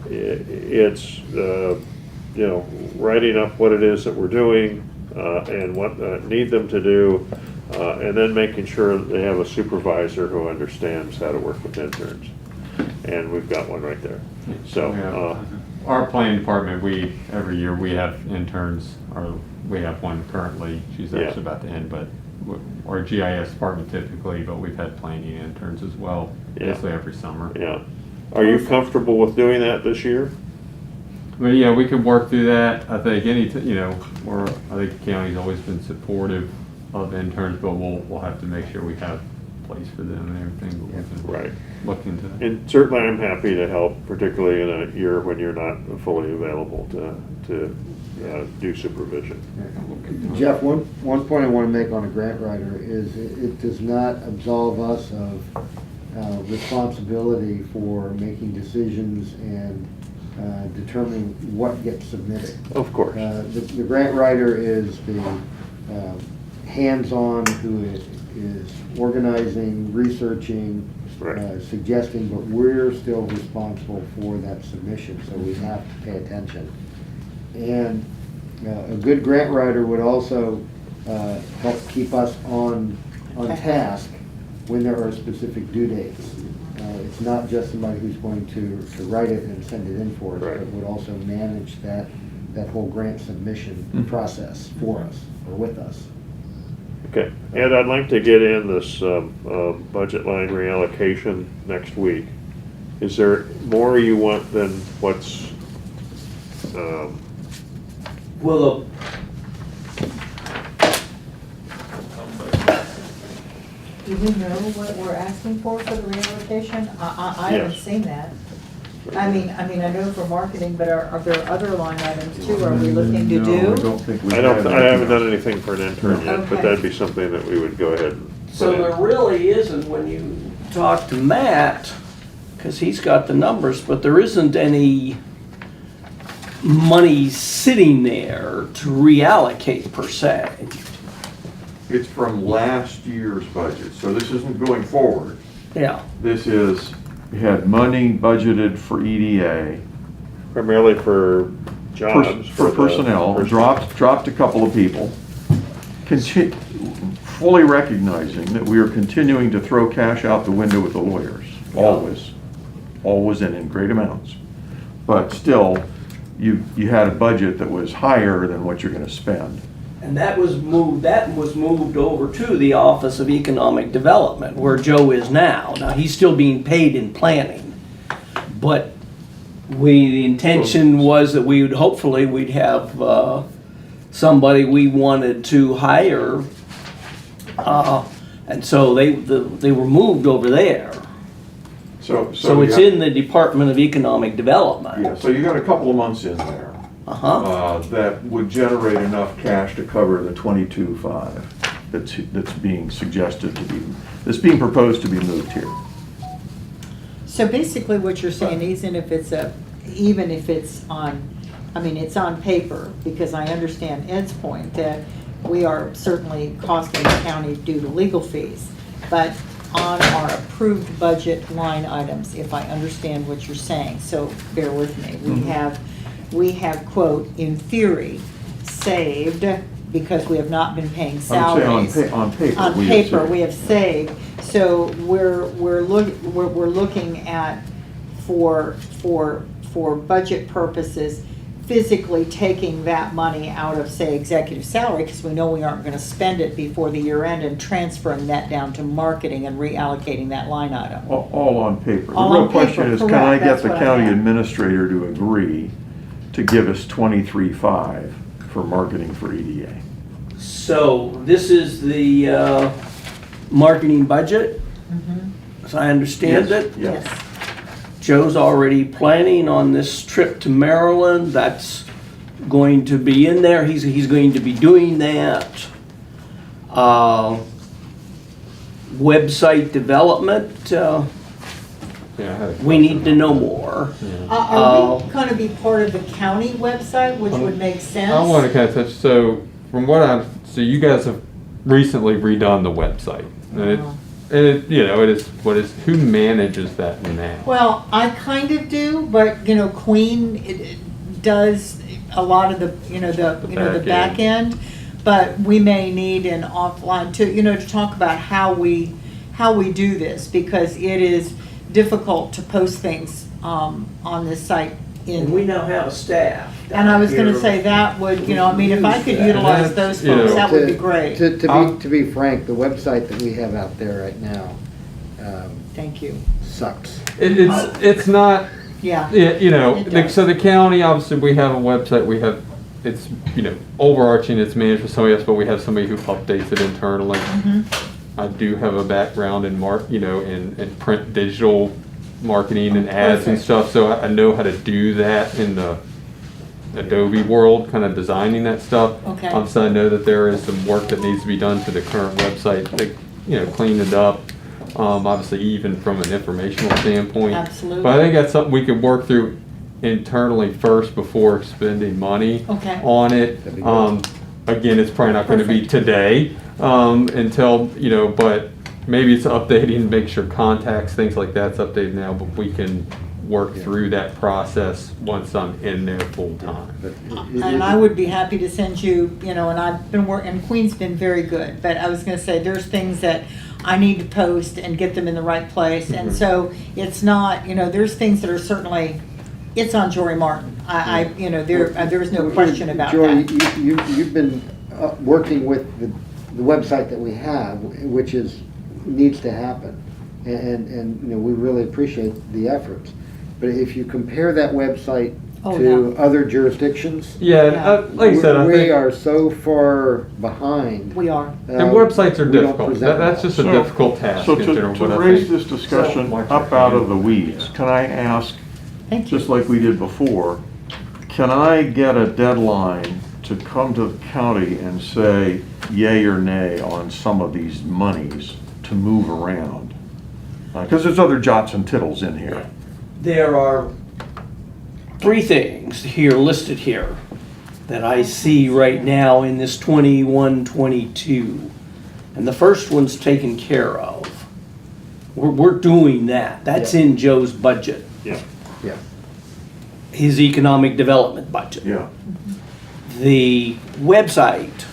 it's, you know, writing up what it is that we're doing, and what need them to do, and then making sure that they have a supervisor who understands how to work with interns. And we've got one right there. So, Our planning department, every year we have interns, or we have one currently, she's Yeah. actually about to end, but our GIS department typically, but we've had planning interns as well, Yeah. basically every summer. yeah. Are you comfortable with doing that this year? But yeah, we can work through that. I think you know, I think the county's always been supportive of interns, but we'll have to make sure we have a place for them and everything, but we can Right. look into that. And certainly I'm happy to help, particularly in a year when you're not fully available to do supervision. Jeff, one point I want to make on a grant writer is it does not absolve us of responsibility for making decisions and determining what gets submitted. Of course. The grant writer is the hands-on who is organizing, researching, Right. suggesting, but we're still responsible for that submission, so we have to pay attention. And a good grant writer would also help keep us on task when there are specific due dates. It's not just somebody who's going to write it and send it in for us, Right. but would also manage that whole grant submission process for us, or with us. Okay, and I'd like to get in this budget line reallocation next week. Is there more you want than what's, Well, Do we know what we're asking for the reallocation? I haven't Yes. seen that. I mean, I know for marketing, but are there other line items too? Are we looking to No, do? I don't think we I have. haven't done anything for an intern yet, but Okay. that'd be something that we would go ahead and so put in. there really isn't, when you talk to Matt, because he's got the numbers, but there isn't any money sitting there to reallocate per se. It's from last year's budget, so this isn't going forward. Yeah, This is, we had money budgeted for EDA, Primarily for jobs. for the personnel, person- dropped a couple of people. Fully recognizing that we are continuing to throw cash out the window with the lawyers, always and in great amounts. But still, you had a budget that was higher than what you're gonna spend. and that was moved over to the Office of Economic Development, where Joe is now. Now, he's still being paid in planning, but the intention was that we'd have somebody we wanted to hire, and so they were moved over there. So it's in the Department of Economic Development. Yeah, so you got a couple of months in there. Uh-huh. That would generate enough cash to cover the 22.5 that's being suggested to be, that's being proposed to be moved here. So basically what you're saying, even if it's on, it's on paper, because I understand Ed's point that we are certainly costing the county due to legal fees, but on our approved budget line items, if I understand what you're saying, so bear with me, we have, quote, in theory, saved, because we have not been paying salaries. I would say on paper. On we have paper, saved. we have saved, so we're looking at, for budget purposes, physically taking that money out of, say, executive salary, because we know we aren't gonna spend it before the year end, and transferring that down to marketing and reallocating that line item. All on paper. All The real on paper, question is, can I correct, get that's the what I county meant. administrator to agree to give us 23.5 for marketing for EDA? So this is the marketing budget, as I understand Yes, it. yes. Joe's already planning on this trip to Maryland. That's going to be in there. He's going to be doing that. website development, Yeah, I had a we need to question know on that. more. Yeah. Are we gonna be part of the county website, which would make sense? I want to kind of touch, so from what so you guys have recently redone the website. It is, who manages that now? Well, I kind of do, but, Queen it does a lot of the, the back end. But we may need an offline to talk about how we do this, because it is difficult to post things on this site. And we now have a staff. And I was gonna here. say that would, if I could Use that. utilize And those that's, you folks, know, that would be great. To be frank, the website that we have out there right now Thank you. sucks. It's not, Yeah. yeah, It does. so the county, obviously, we have a website, it's, overarching, it's managed by somebody else, but we have somebody who updates it internally. I do have a background in in print digital marketing and ads and Perfect. stuff, so I know how to do that in the Adobe world, kind of designing that stuff. Okay. So I know that there is some work that needs to be done to the current website, to, clean it up. Obviously, even from an informational standpoint. Absolutely. But I think that's something we could work through internally first before spending money Okay. on it. That'd be good. Again, it's probably not going to be Perfect. today until, but maybe it's updating, make sure contacts, things like that's updated now, but we can work through that process once I'm in there full time. But And I would be happy to send you, and I've been working, and Queen's been very good, but I was gonna say, there's things that I need to post and get them in the right place, and so it's not, there's things that are certainly, it's on Jory Martin. There's no question about Jory, that. you've been working with the website that we have, which needs to happen. And we really appreciate the efforts. But if you compare that website Oh, to yeah. other jurisdictions, Yeah, and, Yeah. like I said, I we think, are so far behind. We are. and websites are we don't difficult. present That's just a So- difficult task So in general. to but I raise think- this discussion So- up out of the weeds, can I ask, Thank you. just like we did before, can I get a deadline to come to the county and say yay or nay on some of these monies to move around? Because there's other jots and tittles in here. There are three things here listed here that I see right now in this 21-22. And the first one's taken care of. We're doing that. That's in Joe's budget, Yeah. Yeah. his economic development budget. Yeah. The website,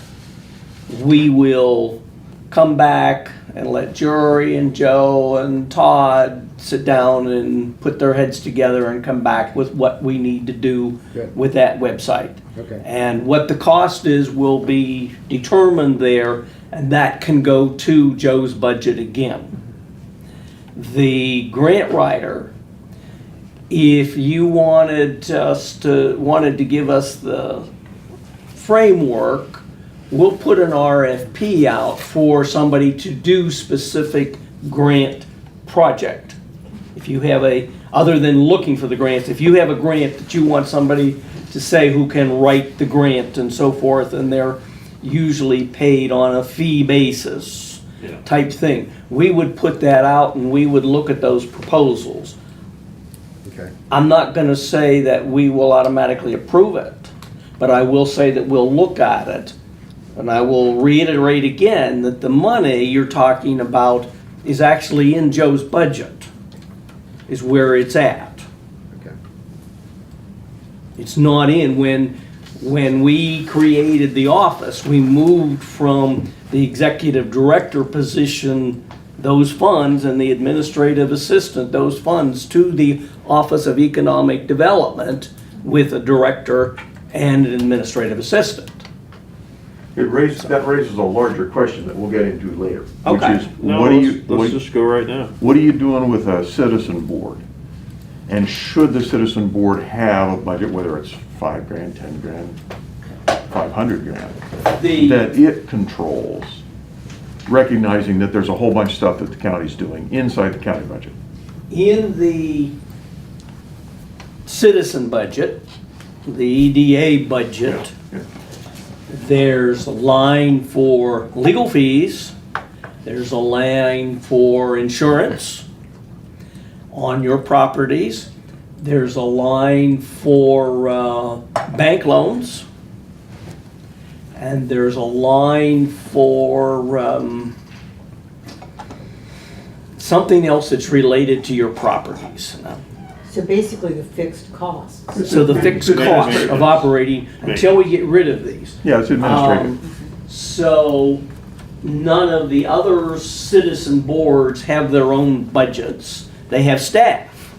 we will come back and let Jory and Joe and Todd sit down and put their heads together and come back with what we need to do Good. with that website. Okay. And what the cost is will be determined there, and that can go to Joe's budget again. The grant writer, if you wanted to give us the framework, we'll put an RFP out for somebody to do specific grant project. If you have other than looking for the grants, if you have a grant that you want somebody to say who can write the grant and so forth, and they're usually paid on a fee basis type thing, we would put that out and we would look at those proposals. Okay. I'm not gonna say that we will automatically approve it, but I will say that we'll look at it. And I will reiterate again that the money you're talking about is actually in Joe's budget, is where it's at. Okay. It's not in, when we created the office, we moved from the executive director position, those funds, and the administrative assistant, those funds, to the Office of Economic Development with a director and an administrative assistant. That raises a larger question that we'll get into later, which Okay. is, No, what are you, let's just go right now. what are you doing with a citizen board? And should the citizen board have a budget, whether it's $5,000, $10,000, $500,000, The- that it controls, recognizing that there's a whole bunch of stuff that the county's doing inside the county budget? In the citizen budget, the EDA budget, Yeah. there's a line for legal fees There's a line for insurance on your properties. There's a line for bank loans. And there's a line for something else that's related to your properties. So basically the fixed costs. So the fixed cost of operating until we get rid of these. Yeah, it's administrative. So none of the other citizen boards have their own budgets. They have staff.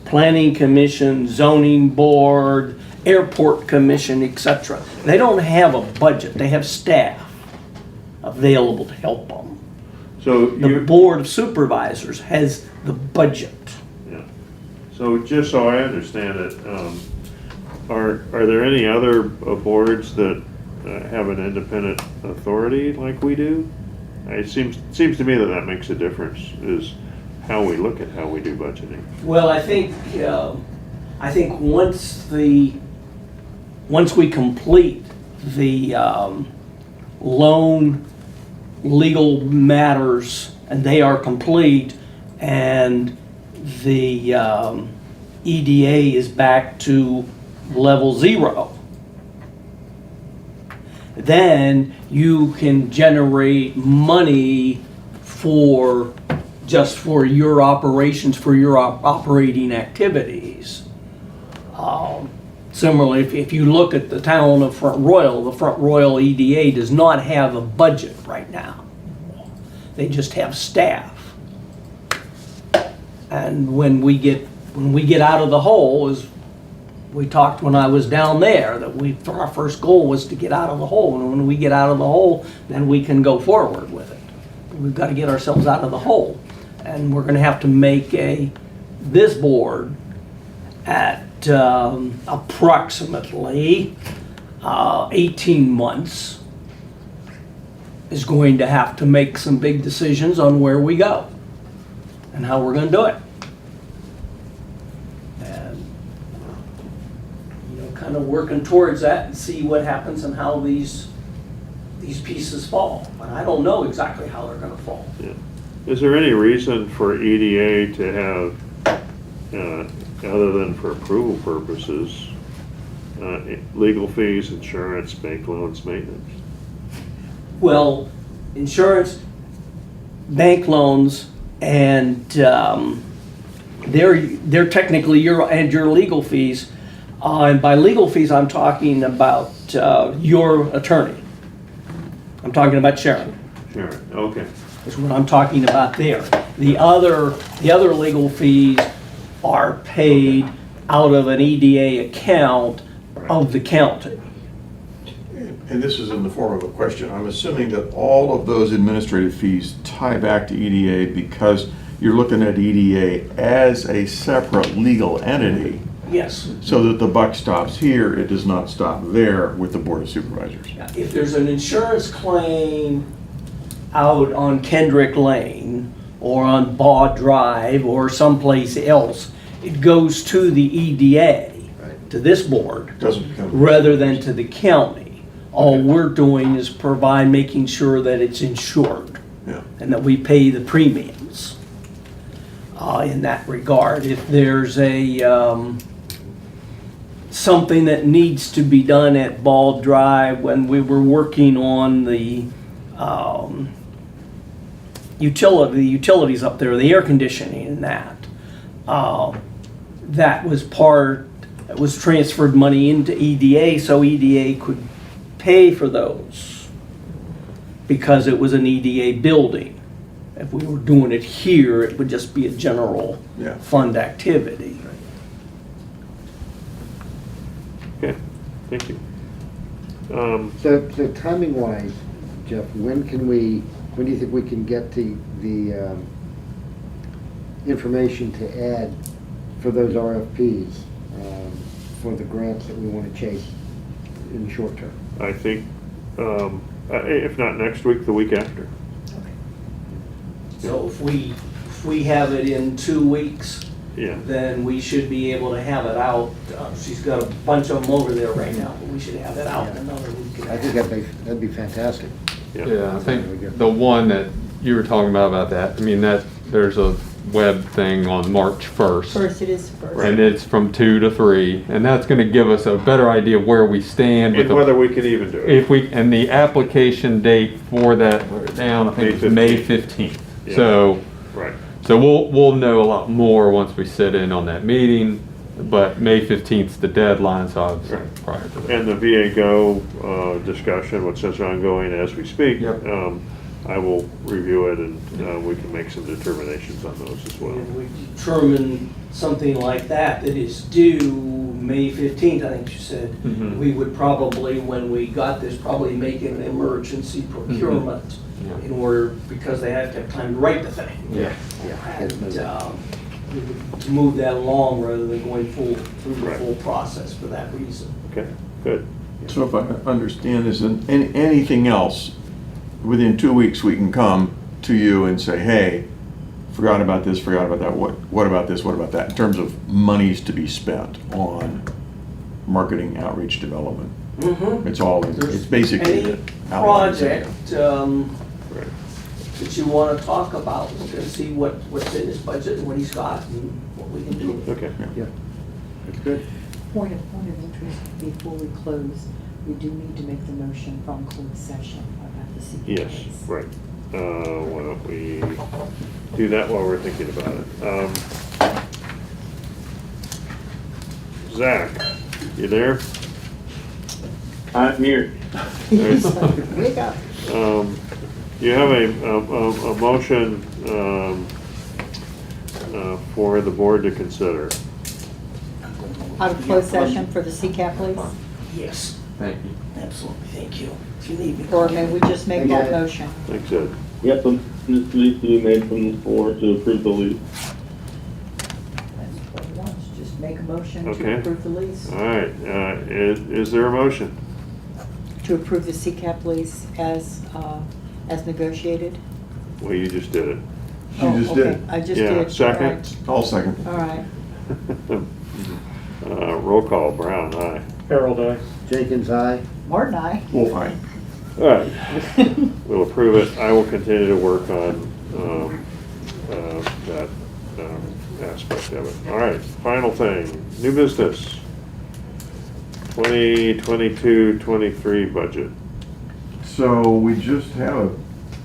Planning commission, zoning board, airport commission, etc. They don't have a budget. They have staff available to help them. So The you, board of supervisors has the budget. yeah. So just so I understand it, are there any other boards that have an independent authority like we do? It seems to me that that makes a difference, is how we look at how we do budgeting. Well, I think once we complete the loan legal matters and they are complete, and the EDA is back to level 0, then you can generate money for just for your operations, for your operating activities. Similarly, if you look at the town of Front Royal, the Front Royal EDA does not have a budget right now. They just have staff. And when we get out of the hole, as we talked when I was down there, that our first goal was to get out of the hole. And when we get out of the hole, then we can go forward with it. We've got to get ourselves out of the hole. And we're going to have to make this board at approximately 18 months is going to have to make some big decisions on where we go and how we're going to do it. And, kind of working towards that and see what happens and how these pieces fall. And I don't know exactly how they're going to fall. Yeah. Is there any reason for EDA to have, other than for approval purposes, legal fees, insurance, bank loans, maintenance? Well, insurance, bank loans, and they're technically your legal fees. And by legal fees, I'm talking about your attorney. I'm talking about Sharon. Sure, okay. Is what I'm talking about there. The other legal fees are paid out of an EDA account of the county. And this is in the form of a question. I'm assuming that all of those administrative fees tie back to EDA because you're looking at EDA as a separate legal entity, Yes. so that the buck stops here, it does not stop there with the Board of Supervisors. If there's an insurance claim out on Kendrick Lane or on Baugh Drive or someplace else, it goes to the EDA, to this board, Doesn't become. rather than to the county. All we're doing is making sure that it's insured Yeah. and that we pay the premiums in that regard. If there's something that needs to be done at Ball Drive, when we were working on the utilities up there, the air conditioning and that was transferred money into EDA so EDA could pay for those because it was an EDA building. If we were doing it here, it would just be a general Yeah. fund activity. Okay, thank you. So timing wise, Jeff, when do you think we can get the information to add for those RFPs, for the grants that we want to chase in the short term? I think, if not next week, the week after. So if we have it in 2 weeks, Yeah. then we should be able to have it out. She's got a bunch of them over there right now, but we should have it out in another week and a I think half. that'd be fantastic. Yeah, I think the one that you were talking about that, I mean, there's a web thing on March 1st. First, it is first. And it's from 2 to 3, and that's gonna give us a better idea of where we stand with And the, whether we can even do it. if we, and the application date for that, down, I think it's May 15th. Yeah. So, Right. so we'll know a lot more once we sit in on that meeting, but May 15th is the deadline, so obviously Right. prior to that. And the VA Go discussion, which is ongoing as we speak, Yep. I will review it and we can make some determinations on those as well. And we determine something like that is due May 15th, I think you said. Mhm. We would probably, when we got this, probably make an emergency procurement Yeah. in order, because they have to have time to write the thing. Yeah. And we would to move that along rather than going through the Right. full process for that reason. Okay, good. So if I understand this, and anything else, within 2 weeks, we can come to you and say, hey, forgot about this, forgot about that, what about this, what about that, in terms of monies to be spent on marketing, outreach, development. It's all, it's basically. Any outlined. project Right. that you want to talk about, and see what's in his budget and what he's got and what we can do. Okay. Yeah, that's good. Point of interest, before we close, we do need to make the motion from closed session about the CPAs. Yes, right. Why don't we do that while we're thinking about it? Zach, you there? I'm here. Wake up. You have a motion for the board to consider. Out of closed session for the CCAP lease? Yes, Thank you. absolutely, thank you. If you need me. Or may we just make that motion? Thanks, Ed. Yep, this lease to be made from the floor to approve the lease. That's what he wants, just make a motion to Okay. approve the lease. All right, is there a motion? To approve the CCAP lease as negotiated? Well, you just did it. You just Oh, did. okay, I just Yeah, did. second? All second. All right. Roll call, Brown, aye. Harold, aye. Jenkins, aye. Martin, aye. Wolf, aye. All right, we'll approve it. I will continue to work on that aspect of it. All right, final thing, new business. 2022-23 budget. So we just have a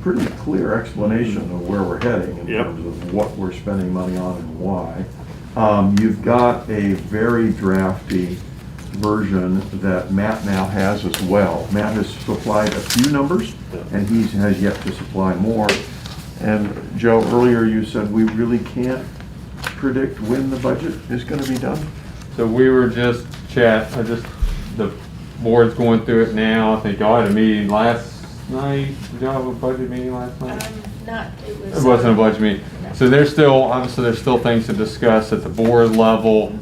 pretty clear explanation of where we're heading in Yep. terms of what we're spending money on and why. You've got a very drafty version that Matt now has as well. Matt has supplied a few numbers, and he has yet to supply more. And Joe, earlier you said we really can't predict when the budget is gonna be done? So we were just the board's going through it now. I think y'all had a meeting last night. Did y'all have a budget meeting last night? It wasn't a budget meeting. So there's still, obviously, there's still things to discuss at the board level.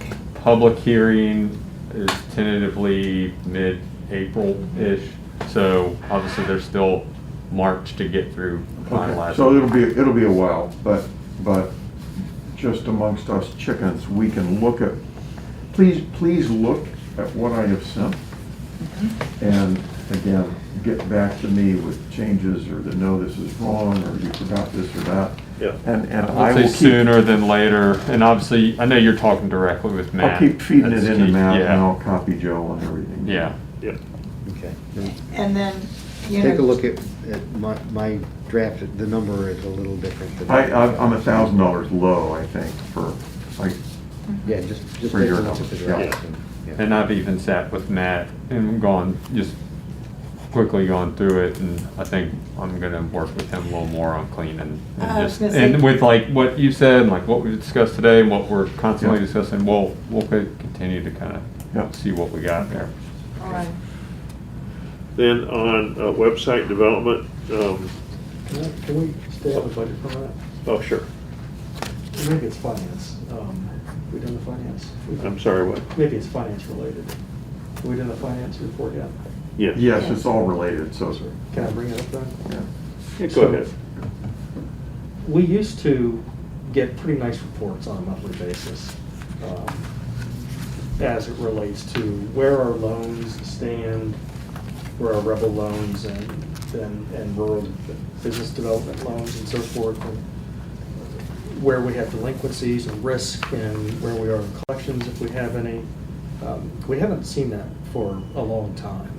Public hearing is tentatively mid-April-ish. So obviously, there's still March to get through finalizing. So it'll be a while, but just amongst us chickens, we can look at, please look at what I have sent. And again, get back to me with changes or to know this is wrong or you forgot this or that. Yeah. And I I'd will say keep, sooner than later. And obviously, I know you're talking directly with Matt. I'll keep feeding it That's into key. Matt and Yeah. I'll copy Joe on everything. Yeah. Yep. Okay. And then, you Take a know, look at my draft, the number is a little different than. I'm $1,000 low, I think, for, like, Yeah, just take For a your look number, at the yeah. draft. Yeah. And I've even sat with Matt and just quickly gone through it, and I think I'm gonna work with him a little more on cleaning. I And was just, gonna say- and with like what you said, and like what we discussed today, and what we're constantly Yeah. discussing, we'll continue to kind Yeah. of see what we got there. all right. Then on website development, Can we stay on the budget for a minute? oh, sure. Maybe it's finance. We done the finance? I'm sorry, what? Maybe it's finance related. We done the finance report yet? Yes. yes, it's all related, so, Can I bring it up then? yeah. Yeah, go ahead. We used to get pretty nice reports on a monthly basis as it relates to where our loans stand, where our rebel loans and rural business development loans and so forth, and where we have delinquencies and risk and where we are in collections if we have any. We haven't seen that for a long time.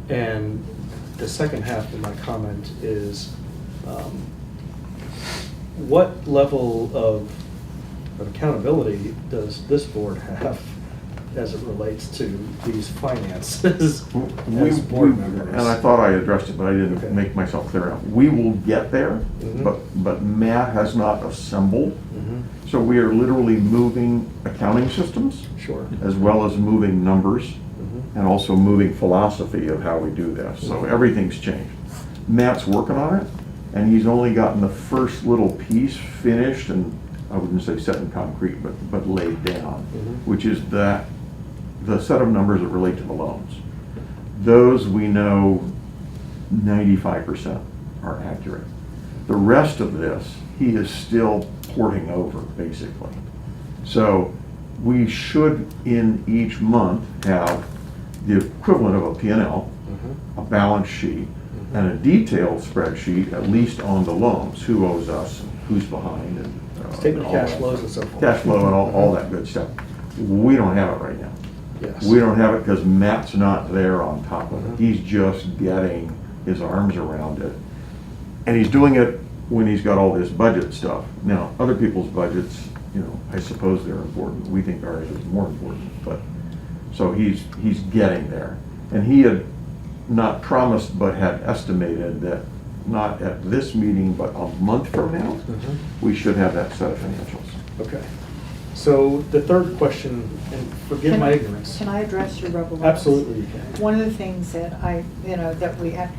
And the second half of my comment is what level of accountability does this board have as it relates to these finances as board members? And I thought I addressed it, but I didn't Okay. make myself clear enough. We will get there, Mhm. but Matt has not assembled. Mhm. So we are literally moving accounting systems Sure. as well as moving numbers Mhm. and also moving philosophy of how we do this. So everything's changed. Matt's working on it, and he's only gotten the first little piece finished, and I wouldn't say set in concrete, but laid down, Mhm. which is that the set of numbers that relate to the loans. Those we know 95% are accurate. The rest of this, he is still porting over, basically. So we should, in each month, have the equivalent of a P&L, Mhm. a balance sheet, and a detailed spreadsheet, at least on the loans, who owes us, and who's behind, and Statement of all cash that flows stuff. and so forth. Cash flow and all that good stuff. We don't have it right now. Yes. We don't have it because Matt's not there on top of it. Mhm. He's just getting his arms around it. And he's doing it when he's got all this budget stuff. Now, other people's budgets, I suppose they're important. We think ours is more important, but, so he's getting there. And he had not promised, but had estimated that not at this meeting, but a month from now, Mhm. we should have that set of financials. Okay. So the third question, and forgive Can my I- ignorance. Can I address your rebel loans? Absolutely you can. One of the things that that we have,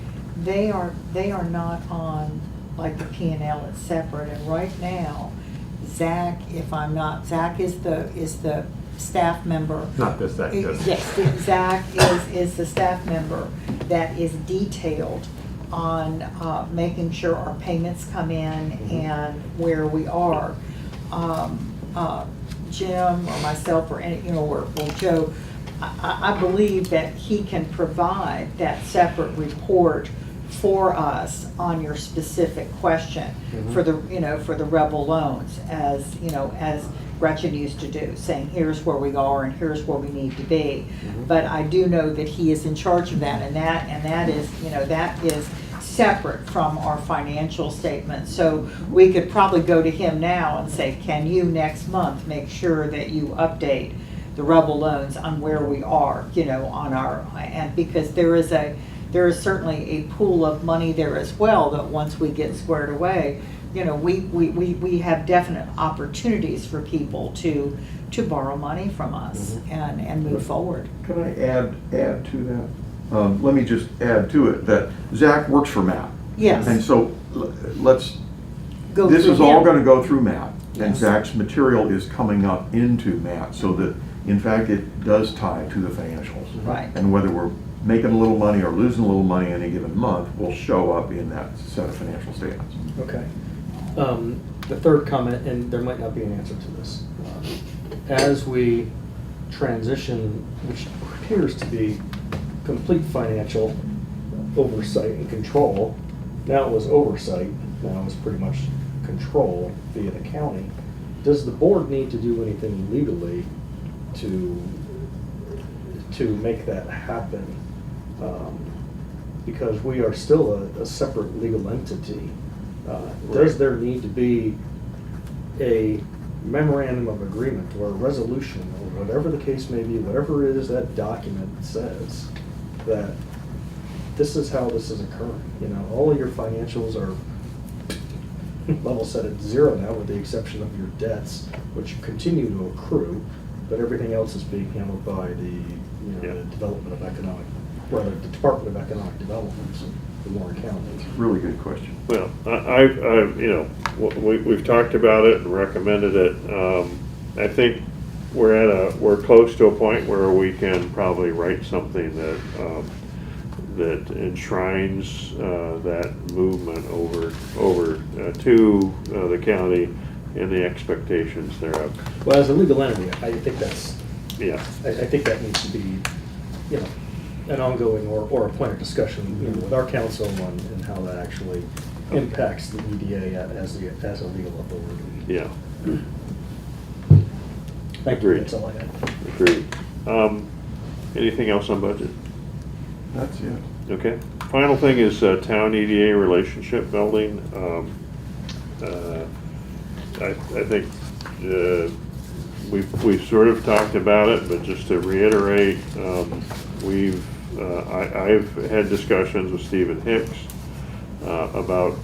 they are not on, like, the P&L, it's separate, and right now, Zach, Zach is the staff member. Not this, that, this. Yes, Zach is the staff member that is detailed on making sure our payments come in and where we are. Jim or myself or any, or Joe, I believe that he can provide that separate report for us on your specific question for the rebel loans, as Gretchen used to do, saying here's where we are and here's where we need to be. But I do know that he is in charge of that, and that is separate from our financial statement. So we could probably go to him now and say, can you next month make sure that you update the rebel loans on where we are, on our, and because there is certainly a pool of money there as well, that once we get squared away, we have definite opportunities for people to borrow money from us and move forward. Can I add to that? Let me just add to it that Zach works for Matt. Yes. And so let's, Go this through is all him. going to go through Matt. And Yes. Zach's material is coming up into Matt, so that, in fact, it does tie to the financials. Right. And whether we're making a little money or losing a little money in a given month will show up in that set of financial statements. Okay. The third comment, and there might not be an answer to this. As we transition, which appears to be complete financial oversight and control, now it was oversight, now it's pretty much control via the county. Does the board need to do anything legally to make that happen? Because we are still a separate legal entity. Does there need to be a memorandum of agreement or a resolution or whatever the case may be, whatever it is that document says, that this is how this is occurring? All of your financials are level set at zero now, with the exception of your debts, which continue to accrue, but everything else is being handled by the Development of Economic, rather, the Department of Economic Development, the Warren County. Really good question. Well, we've talked about it and recommended it. I think we're close to a point where we can probably write something that enshrines that movement over to the county and the expectations thereof. Well, as a legal entity, I think that's, Yeah, I think that needs to be, you know, an ongoing or a point of discussion, you know, with our council and how that actually impacts the EDA as a legal authority. yeah, Thank you, Agreed. that's all I had. agreed. Anything else on budget? That's it. Okay. Final thing is town EDA relationship building. I think we've sort of talked about it, but just to reiterate, I've had discussions with Stephen Hicks about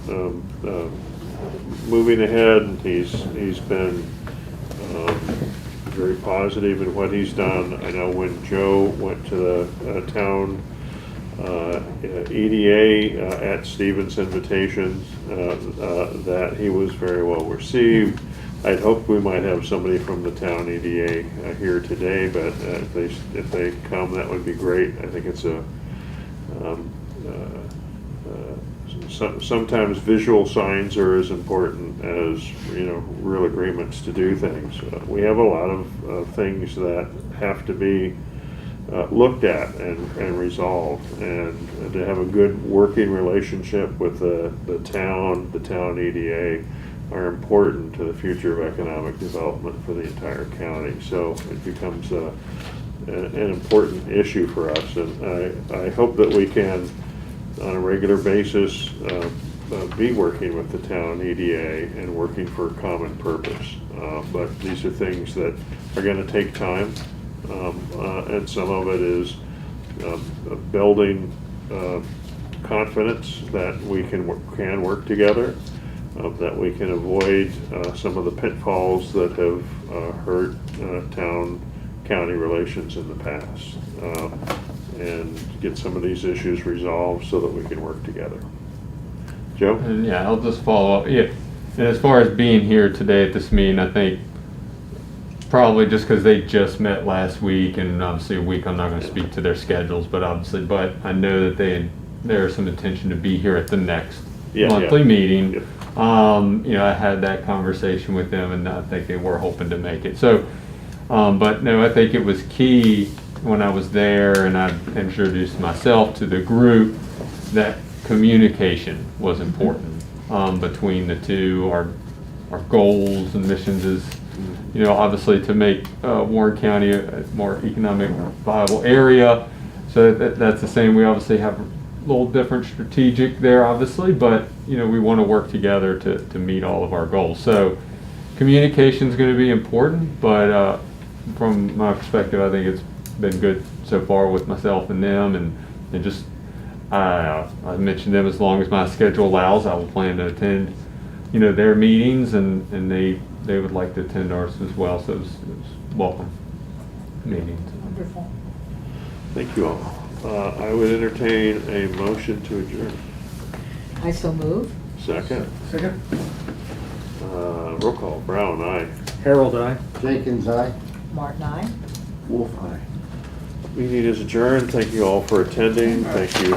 moving ahead, and he's been very positive in what he's done. I know when Joe went to the town EDA at Stephen's invitations, that he was very well received. I'd hoped we might have somebody from the town EDA here today, but if they come, that would be great. I think it's sometimes visual signs are as important as, you know, real agreements to do things. We have a lot of things that have to be looked at and resolved, and to have a good working relationship with the town EDA are important to the future of economic development for the entire county. So it becomes an important issue for us, and I hope that we can, on a regular basis, be working with the town EDA and working for a common purpose. But these are things that are going to take time, and some of it is building confidence that we can work together, that we can avoid some of the pitfalls that have hurt town-county relations in the past, and get some of these issues resolved so that we can work together. Joe? And yeah, I'll just follow up. Yeah, and as far as being here today at this meeting, I think probably just because they just met last week, and obviously a week, I'm not going to speak to their schedules, but I know that there's some intention to be here at the next monthly meeting. Yeah. You know, I had that conversation with them, and I think they were hoping to make it. So, but no, I think it was key when I was there and I introduced myself to the group that communication was important between the two. Our goals and missions is, you know, obviously to make Warren County a more economic viable area. So that's the same. We obviously have a little different strategic there, obviously, but you know, we want to work together to meet all of our goals. So communication is going to be important, but from my perspective, I think it's been good so far with myself and them, and just I mentioned them, as long as my schedule allows, I will plan to attend, you know, their meetings, and they would like to attend ours as well. So it was welcome meetings. Wonderful. Thank you all. I would entertain a motion to adjourn. I so move. Second. Second. Roll call. Brown, aye. Harold, I. Jenkins, aye. Martin, aye. Wolf eye. Meeting is adjourned. Thank you all for attending. Thank you to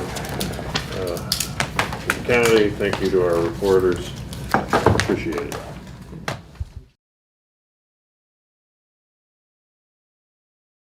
the county. Thank you to our reporters. Appreciate it.